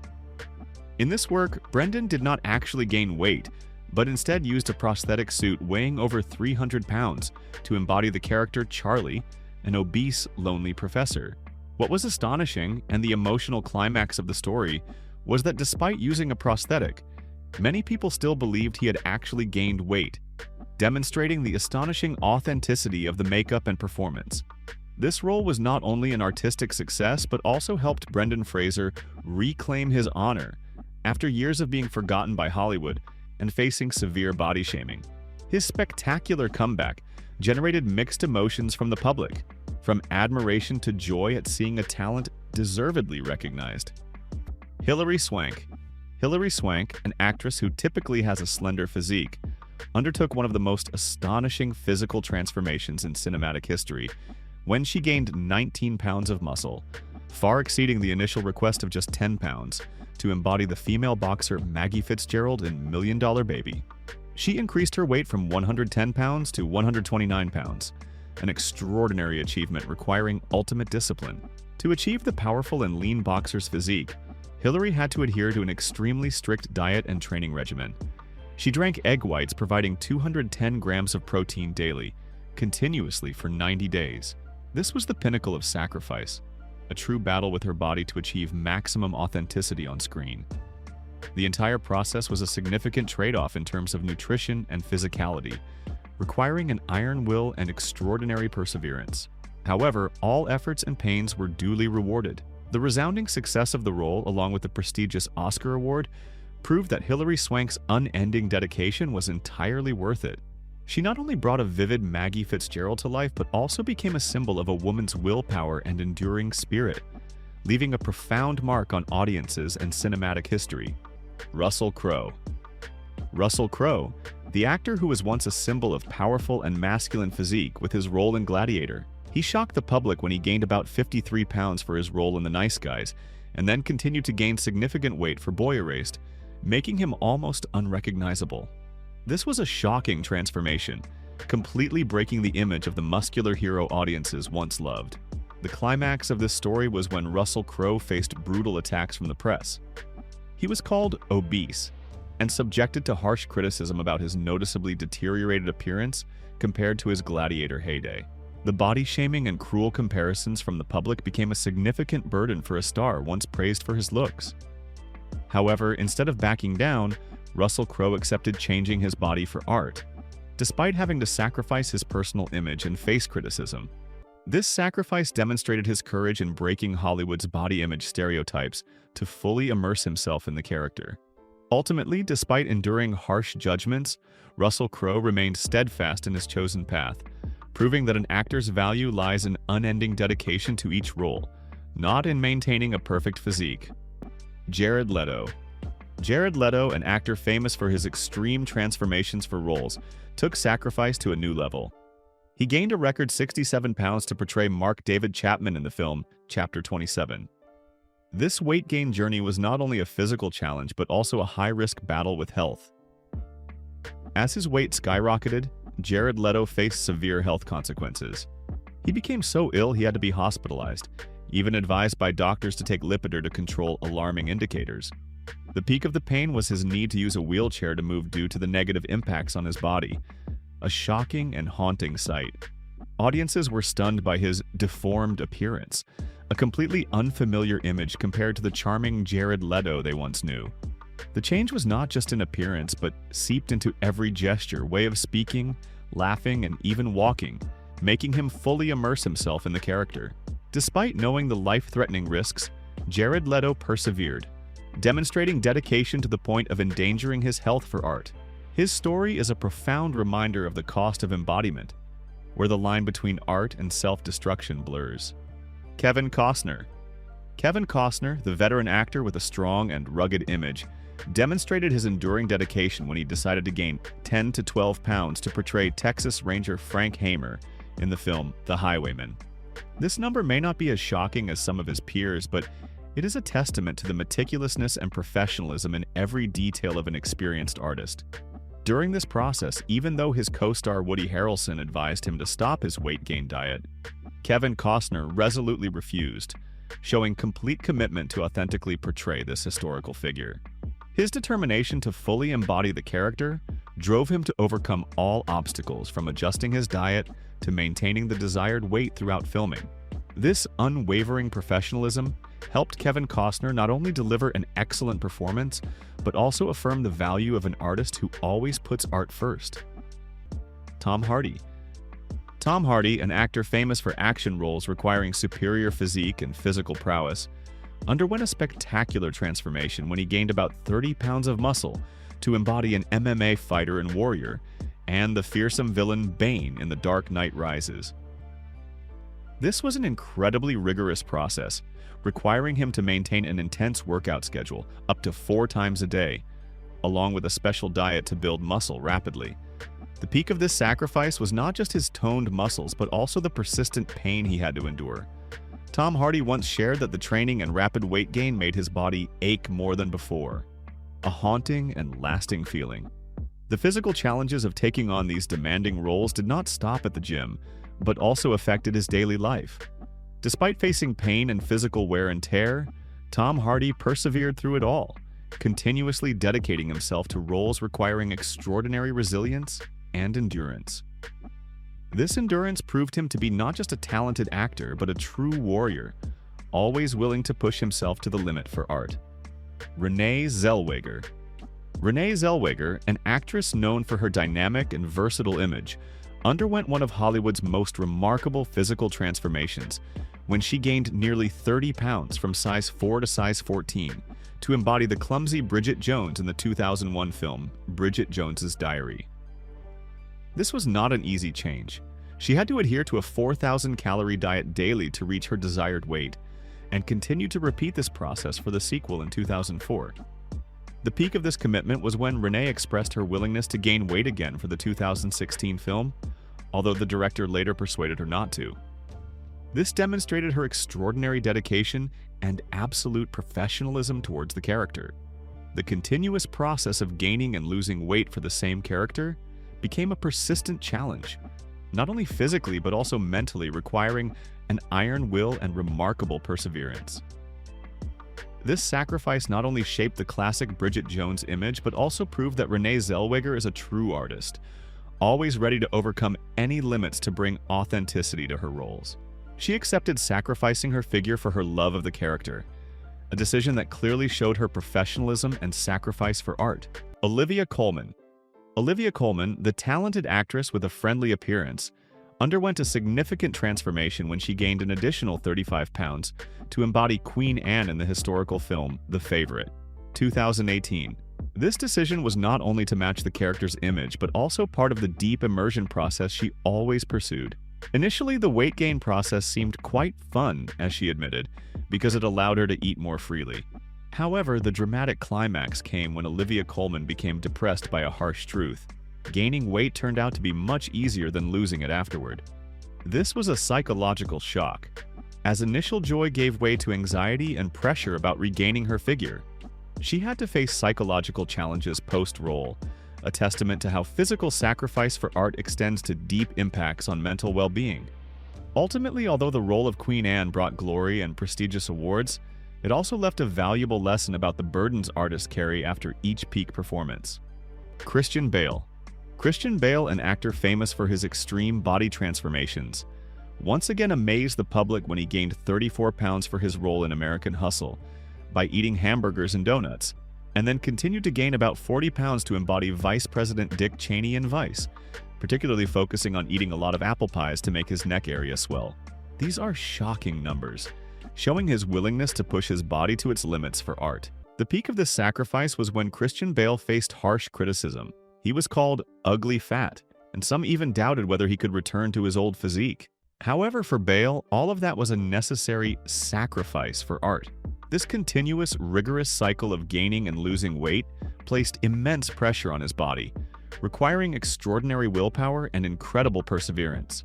In this work, Brendan did not actually gain weight, but instead used a prosthetic suit weighing over 300 pounds to embody the character Charlie, an obese, lonely professor. What was astonishing, and the emotional climax of the story, was that despite using a prosthetic, many people still believed he had actually gained weight, demonstrating the astonishing authenticity of the makeup and performance. This role was not only an artistic success, but also helped Brendan Fraser reclaim his honor after years of being forgotten by Hollywood and facing severe body shaming. His spectacular comeback generated mixed emotions from the public. from admiration to joy at seeing a talent deservedly recognized. Hilary Swank. Hilary Swank, an actress who typically has a slender physique, undertook one of the most astonishing physical transformations in cinematic history when she gained 19 pounds of muscle, far exceeding the initial request of just 10 pounds, to embody the female boxer Maggie Fitzgerald in Million Dollar Baby. She increased her weight from 110 pounds to 129 pounds, an extraordinary achievement requiring ultimate discipline. To achieve the powerful and lean boxer's physique, Hilary had to adhere to an extremely strict diet and training regimen. She drank egg whites providing 210 grams of protein daily, continuously for 90 days. This was the pinnacle of sacrifice, a true battle with her body to achieve maximum authenticity on screen. The entire process was a significant trade-off in terms of nutrition and physicality, requiring an iron will and extraordinary perseverance. However, all efforts and pains were duly rewarded. The resounding success of the role, along with the prestigious Oscar award, proved that Hilary Swank's unending dedication was entirely worth it. She not only brought a vivid Maggie Fitzgerald to life, but also became a symbol of a woman's willpower and enduring spirit, leaving a profound mark on audiences and cinematic history. Russell Crowe. Russell Crowe, the actor who was once a symbol of powerful and masculine physique with his role in Gladiator. He shocked the public when he gained about 53 pounds for his role in The Nice Guys, and then continued to gain significant weight for Boy Erased, making him almost unrecognizable. This was a shocking transformation, completely breaking the image of the muscular hero audiences once loved. The climax of this story was when Russell Crowe faced brutal attacks from the press. He was called obese and subjected to harsh criticism about his noticeably deteriorated appearance compared to his Gladiator heyday. The body shaming and cruel comparisons from the public became a significant burden for a star once praised for his looks. However, instead of backing down, Russell Crowe accepted changing his body for art, despite having to sacrifice his personal image and face criticism. This sacrifice demonstrated his courage in breaking Hollywood's body image stereotypes to fully immerse himself in the character. Ultimately, despite enduring harsh judgments, Russell Crowe remained steadfast in his chosen path, proving that an actor's value lies in unending dedication to each role, not in maintaining a perfect physique. Jared Leto. Jared Leto, an actor famous for his extreme transformations for roles, took sacrifice to a new level. He gained a record 67 pounds to portray Mark David Chapman in the film Chapter 27. This weight gain journey was not only a physical challenge but also a high-risk battle with health. As his weight skyrocketed, Jared Leto faced severe health consequences. He became so ill he had to be hospitalized, even advised by doctors to take Lipitor to control alarming indicators. The peak of the pain was his need to use a wheelchair to move due to the negative impacts on his body, a shocking and haunting sight. Audiences were stunned by his deformed appearance, a completely unfamiliar image compared to the charming Jared Leto they once knew. The change was not just in appearance, but seeped into every gesture, way of speaking, laughing, and even walking, making him fully immerse himself in the character. Despite knowing the life-threatening risks, Jared Leto persevered, demonstrating dedication to the point of endangering his health for art. His story is a profound reminder of the cost of embodiment, where the line between art and self-destruction blurs. Kevin Costner. Kevin Costner, the veteran actor with a strong and rugged image, demonstrated his enduring dedication when he decided to gain 10 to 12 pounds to portray Texas Ranger Frank Hamer in the film The Highwayman. This number may not be as shocking as some of his peers, but it is a testament to the meticulousness and professionalism in every detail of an experienced artist. During this process, even though his co-star Woody Harrelson advised him to stop his weight gain diet, Kevin Costner resolutely refused, showing complete commitment to authentically portray this historical figure. His determination to fully embody the character drove him to overcome all obstacles, from adjusting his diet to maintaining the desired weight throughout filming. This unwavering professionalism helped Kevin Costner not only deliver an excellent performance, but also affirm the value of an artist who always puts art first. Tom Hardy. Tom Hardy, an actor famous for action roles requiring superior physique and physical prowess, underwent a spectacular transformation when he gained about 30 pounds of muscle to embody an MMA fighter and warrior, and the fearsome villain Bane in The Dark Knight Rises. This was an incredibly rigorous process, requiring him to maintain an intense workout schedule up to 4 times a day, along with a special diet to build muscle rapidly. The peak of this sacrifice was not just his toned muscles, but also the persistent pain he had to endure. Tom Hardy once shared that the training and rapid weight gain made his body ache more than before. A haunting and lasting feeling. The physical challenges of taking on these demanding roles did not stop at the gym, but also affected his daily life. Despite facing pain and physical wear and tear, Tom Hardy persevered through it all, continuously dedicating himself to roles requiring extraordinary resilience and endurance. This endurance proved him to be not just a talented actor, but a true warrior, always willing to push himself to the limit for art. Renee Zellweger. Renee Zellweger, an actress known for her dynamic and versatile image, underwent one of Hollywood's most remarkable physical transformations when she gained nearly 30 pounds from size 4 to size 14 to embody the clumsy Bridget Jones in the 2001 film Bridget Jones's Diary. This was not an easy change. She had to adhere to a 4,000-calorie diet daily to reach her desired weight, and continued to repeat this process for the sequel in 2004. The peak of this commitment was when Renee expressed her willingness to gain weight again for the 2016 film, although the director later persuaded her not to. This demonstrated her extraordinary dedication and absolute professionalism towards the character. The continuous process of gaining and losing weight for the same character became a persistent challenge, not only physically but also mentally, requiring an iron will and remarkable perseverance. This sacrifice not only shaped the classic Bridget Jones image, but also proved that Renee Zellweger is a true artist, always ready to overcome any limits to bring authenticity to her roles. She accepted sacrificing her figure for her love of the character, a decision that clearly showed her professionalism and sacrifice for art. Olivia Colman. Olivia Colman, the talented actress with a friendly appearance, underwent a significant transformation when she gained an additional 35 pounds to embody Queen Anne in the historical film The Favorite, 2018. This decision was not only to match the character's image, but also part of the deep immersion process she always pursued. Initially, the weight gain process seemed quite fun, as she admitted, because it allowed her to eat more freely. However, the dramatic climax came when Olivia Colman became depressed by a harsh truth. Gaining weight turned out to be much easier than losing it afterward. This was a psychological shock, as initial joy gave way to anxiety and pressure about regaining her figure. She had to face psychological challenges post-role, a testament to how physical sacrifice for art extends to deep impacts on mental well-being. Ultimately, although the role of Queen Anne brought glory and prestigious awards, it also left a valuable lesson about the burdens artists carry after each peak performance. Christian Bale. Christian Bale, an actor famous for his extreme body transformations, once again amazed the public when he gained 34 pounds for his role in American Hustle by eating hamburgers and donuts, and then continued to gain about 40 pounds to embody Vice President Dick Cheney in Vice, particularly focusing on eating a lot of apple pies to make his neck area swell. These are shocking numbers, showing his willingness to push his body to its limits for art. The peak of this sacrifice was when Christian Bale faced harsh criticism. He was called ugly fat, and some even doubted whether he could return to his old physique. However, for Bale, all of that was a necessary sacrifice for art. This continuous, rigorous cycle of gaining and losing weight placed immense pressure on his body, requiring extraordinary willpower and incredible perseverance.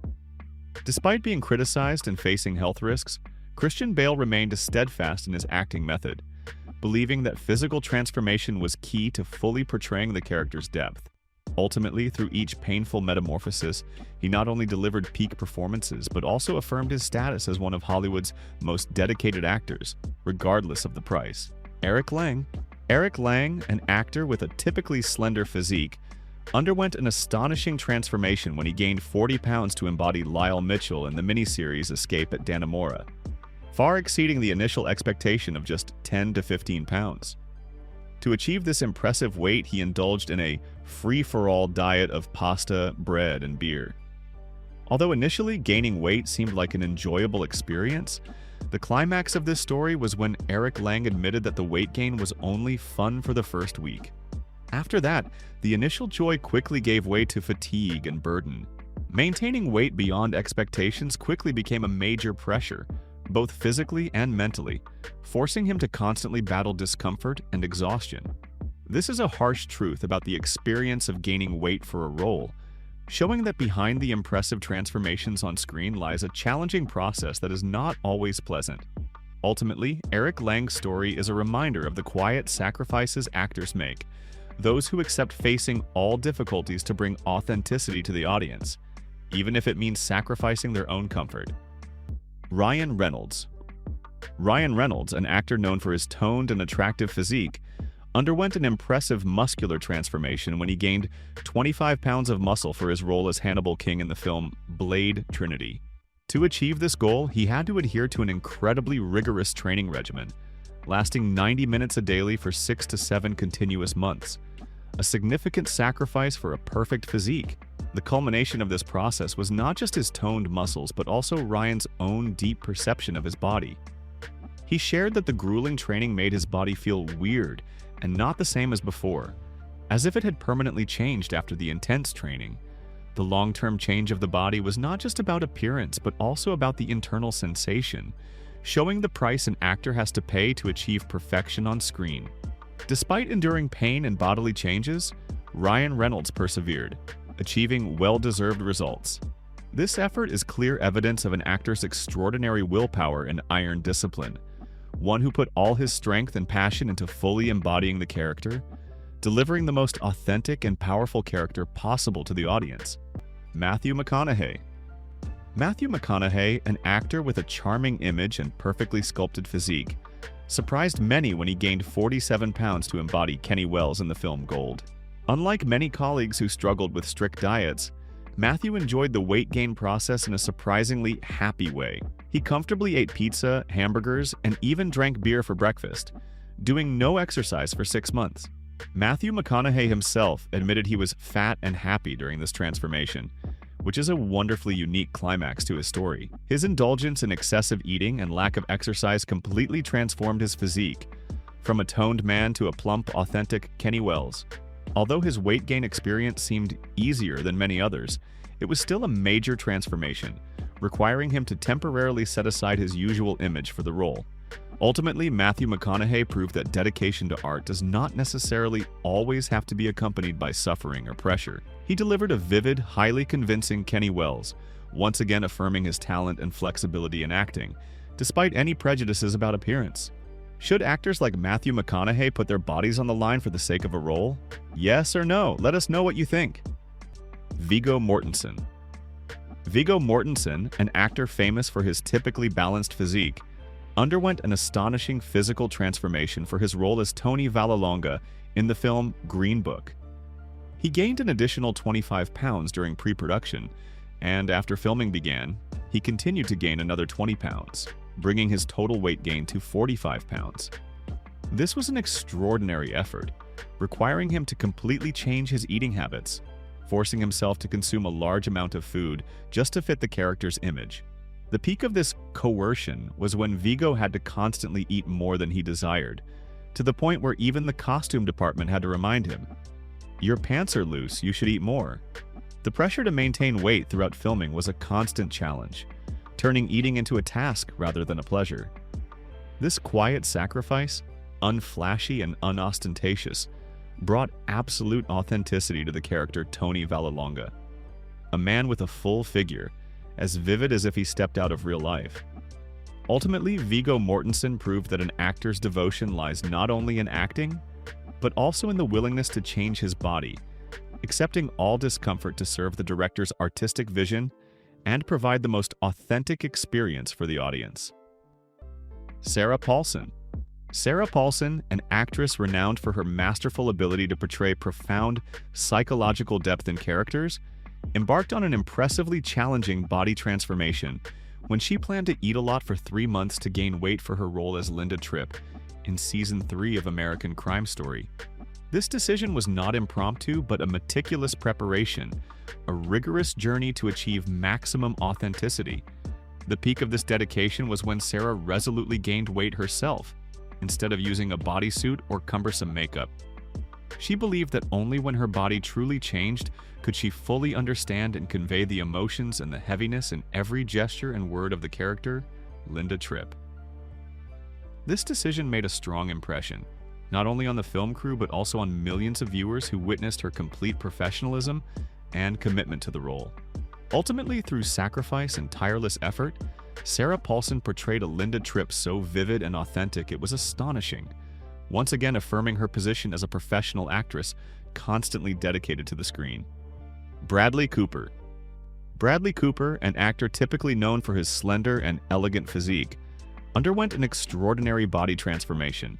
Despite being criticized and facing health risks, Christian Bale remained steadfast in his acting method, believing that physical transformation was key to fully portraying the character's depth. Ultimately, through each painful metamorphosis, he not only delivered peak performances, but also affirmed his status as one of Hollywood's most dedicated actors, regardless of the price. Eric Lang. Eric Lang, an actor with a typically slender physique, underwent an astonishing transformation when he gained 40 pounds to embody Lyle Mitchell in the miniseries Escape at Dannemora, far exceeding the initial expectation of just 10 to 15 pounds. To achieve this impressive weight, he indulged in a free-for-all diet of pasta, bread, and beer. Although initially gaining weight seemed like an enjoyable experience, the climax of this story was when Eric Lang admitted that the weight gain was only fun for the first week. After that, the initial joy quickly gave way to fatigue and burden, Maintaining weight beyond expectations quickly became a major pressure, both physically and mentally, forcing him to constantly battle discomfort and exhaustion. This is a harsh truth about the experience of gaining weight for a role, showing that behind the impressive transformations on screen lies a challenging process that is not always pleasant. Ultimately, Eric Lang's story is a reminder of the quiet sacrifices actors make, those who accept facing all difficulties to bring authenticity to the audience, even if it means sacrificing their own comfort. Ryan Reynolds. Ryan Reynolds, an actor known for his toned and attractive physique, underwent an impressive muscular transformation when he gained 25 pounds of muscle for his role as Hannibal King in the film Blade Trinity. To achieve this goal, he had to adhere to an incredibly rigorous training regimen, lasting 90 minutes a daily for 6 to 7 continuous months. A significant sacrifice for a perfect physique. The culmination of this process was not just his toned muscles, but also Ryan's own deep perception of his body. He shared that the grueling training made his body feel weird and not the same as before, as if it had permanently changed after the intense training. The long-term change of the body was not just about appearance, but also about the internal sensation, showing the price an actor has to pay to achieve perfection on screen. Despite enduring pain and bodily changes, Ryan Reynolds persevered, achieving well-deserved results. This effort is clear evidence of an actor's extraordinary willpower and iron discipline, one who put all his strength and passion into fully embodying the character, delivering the most authentic and powerful character possible to the audience. Matthew McConaughey. Matthew McConaughey, an actor with a charming image and perfectly sculpted physique, surprised many when he gained 47 pounds to embody Kenny Wells in the film Gold. Unlike many colleagues who struggled with strict diets, Matthew enjoyed the weight gain process in a surprisingly happy way. He comfortably ate pizza, hamburgers, and even drank beer for breakfast, doing no exercise for 6 months. Matthew McConaughey himself admitted he was fat and happy during this transformation, which is a wonderfully unique climax to his story. His indulgence in excessive eating and lack of exercise completely transformed his physique, from a toned man to a plump, authentic Kenny Wells. Although his weight gain experience seemed easier than many others, it was still a major transformation, requiring him to temporarily set aside his usual image for the role. Ultimately, Matthew McConaughey proved that dedication to art does not necessarily always have to be accompanied by suffering or pressure. He delivered a vivid, highly convincing Kenny Wells, once again affirming his talent and flexibility in acting, despite any prejudices about appearance. Should actors like Matthew McConaughey put their bodies on the line for the sake of a role? Yes or no? Let us know what you think. Viggo Mortensen. Viggo Mortensen, an actor famous for his typically balanced physique, underwent an astonishing physical transformation for his role as Tony Vallelonga in the film Green Book. He gained an additional 25 pounds during pre-production, and after filming began, he continued to gain another 20 pounds, bringing his total weight gain to 45 pounds. This was an extraordinary effort, requiring him to completely change his eating habits, forcing himself to consume a large amount of food just to fit the character's image. The peak of this coercion was when Viggo had to constantly eat more than he desired, to the point where even the costume department had to remind him, "Your pants are loose, you should eat more." The pressure to maintain weight throughout filming was a constant challenge, turning eating into a task rather than a pleasure. This quiet sacrifice, unflashy and unostentatious, brought absolute authenticity to the character Tony Vallelonga, a man with a full figure, as vivid as if he stepped out of real life. Ultimately, Viggo Mortensen proved that an actor's devotion lies not only in acting, but also in the willingness to change his body, accepting all discomfort to serve the director's artistic vision and provide the most authentic experience for the audience. Sarah Paulson. Sarah Paulson, an actress renowned for her masterful ability to portray profound psychological depth in characters, embarked on an impressively challenging body transformation when she planned to eat a lot for 3 months to gain weight for her role as Linda Tripp in Season 3 of American Crime Story. This decision was not impromptu, but a meticulous preparation, a rigorous journey to achieve maximum authenticity. The peak of this dedication was when Sarah resolutely gained weight herself, instead of using a bodysuit or cumbersome makeup. She believed that only when her body truly changed could she fully understand and convey the emotions and the heaviness in every gesture and word of the character, Linda Tripp. This decision made a strong impression, not only on the film crew but also on millions of viewers who witnessed her complete professionalism and commitment to the role. Ultimately, through sacrifice and tireless effort, Sarah Paulson portrayed a Linda Tripp so vivid and authentic it was astonishing, once again affirming her position as a professional actress constantly dedicated to the screen. Bradley Cooper. Bradley Cooper, an actor typically known for his slender and elegant physique, underwent an extraordinary body transformation.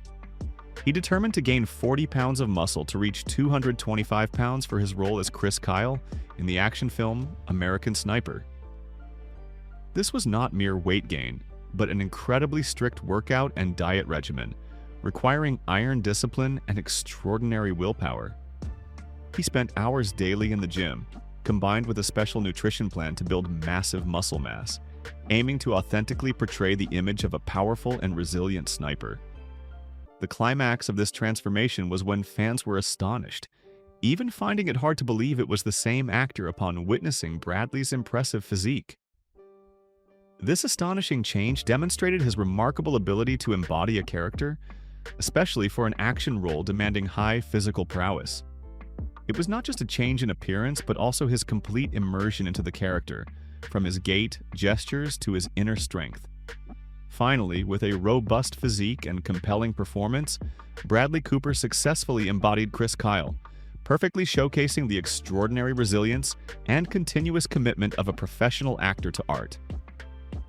He determined to gain 40 pounds of muscle to reach 225 pounds for his role as Chris Kyle in the action film American Sniper. This was not mere weight gain, but an incredibly strict workout and diet regimen, requiring iron discipline and extraordinary willpower. He spent hours daily in the gym, combined with a special nutrition plan to build massive muscle mass, aiming to authentically portray the image of a powerful and resilient sniper. The climax of this transformation was when fans were astonished, even finding it hard to believe it was the same actor upon witnessing Bradley's impressive physique. This astonishing change demonstrated his remarkable ability to embody a character, especially for an action role demanding high physical prowess. It was not just a change in appearance, but also his complete immersion into the character, from his gait, gestures, to his inner strength. Finally, with a robust physique and compelling performance, Bradley Cooper successfully embodied Chris Kyle, perfectly showcasing the extraordinary resilience and continuous commitment of a professional actor to art.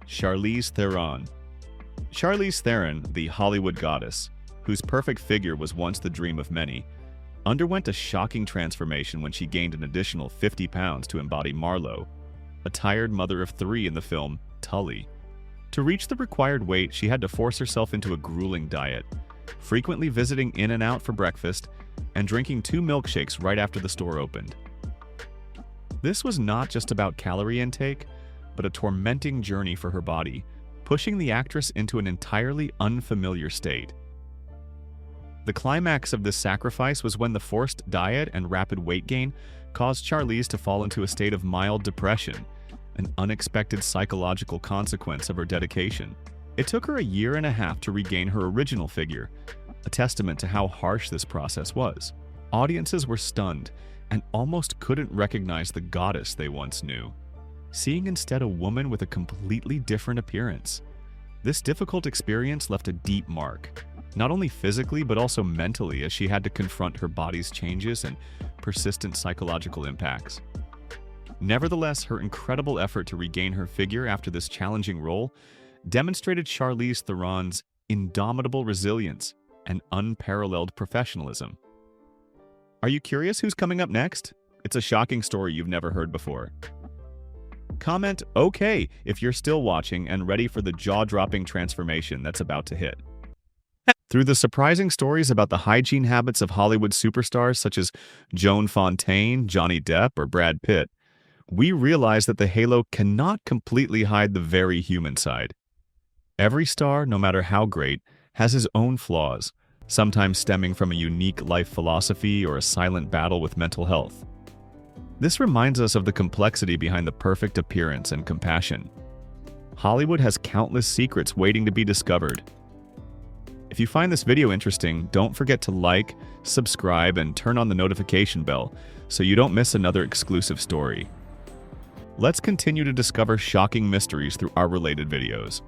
Charlize Theron. Charlize Theron, the Hollywood goddess, whose perfect figure was once the dream of many, underwent a shocking transformation when she gained an additional 50 pounds to embody Marlo, a tired mother of three in the film Tully. To reach the required weight, she had to force herself into a grueling diet, frequently visiting In-N-Out for breakfast and drinking 2 milkshakes right after the store opened. This was not just about calorie intake, but a tormenting journey for her body, pushing the actress into an entirely unfamiliar state. The climax of this sacrifice was when the forced diet and rapid weight gain caused Charlize to fall into a state of mild depression, an unexpected psychological consequence of her dedication. It took her a year and a half to regain her original figure, a testament to how harsh this process was. Audiences were stunned and almost couldn't recognize the goddess they once knew, seeing instead a woman with a completely different appearance. This difficult experience left a deep mark, not only physically but also mentally, as she had to confront her body's changes and persistent psychological impacts. Nevertheless, her incredible effort to regain her figure after this challenging role demonstrated Charlize Theron's indomitable resilience and unparalleled professionalism. Are you curious who's coming up next? It's a shocking story you've never heard before. Comment "Okay" if you're still watching and ready for the jaw-dropping transformation that's about to hit. Through the surprising stories about the hygiene habits of Hollywood superstars such as Joan Fontaine, Johnny Depp, or Brad Pitt, we realize that the halo cannot completely hide the very human side. Every star, no matter how great, has his own flaws, sometimes stemming from a unique life philosophy or a silent battle with mental health. This reminds us of the complexity behind the perfect appearance and compassion. Hollywood has countless secrets waiting to be discovered. If you find this video interesting, don't forget to like, subscribe, and turn on the notification bell so you don't miss another exclusive story. Let's continue to discover shocking mysteries through our related videos.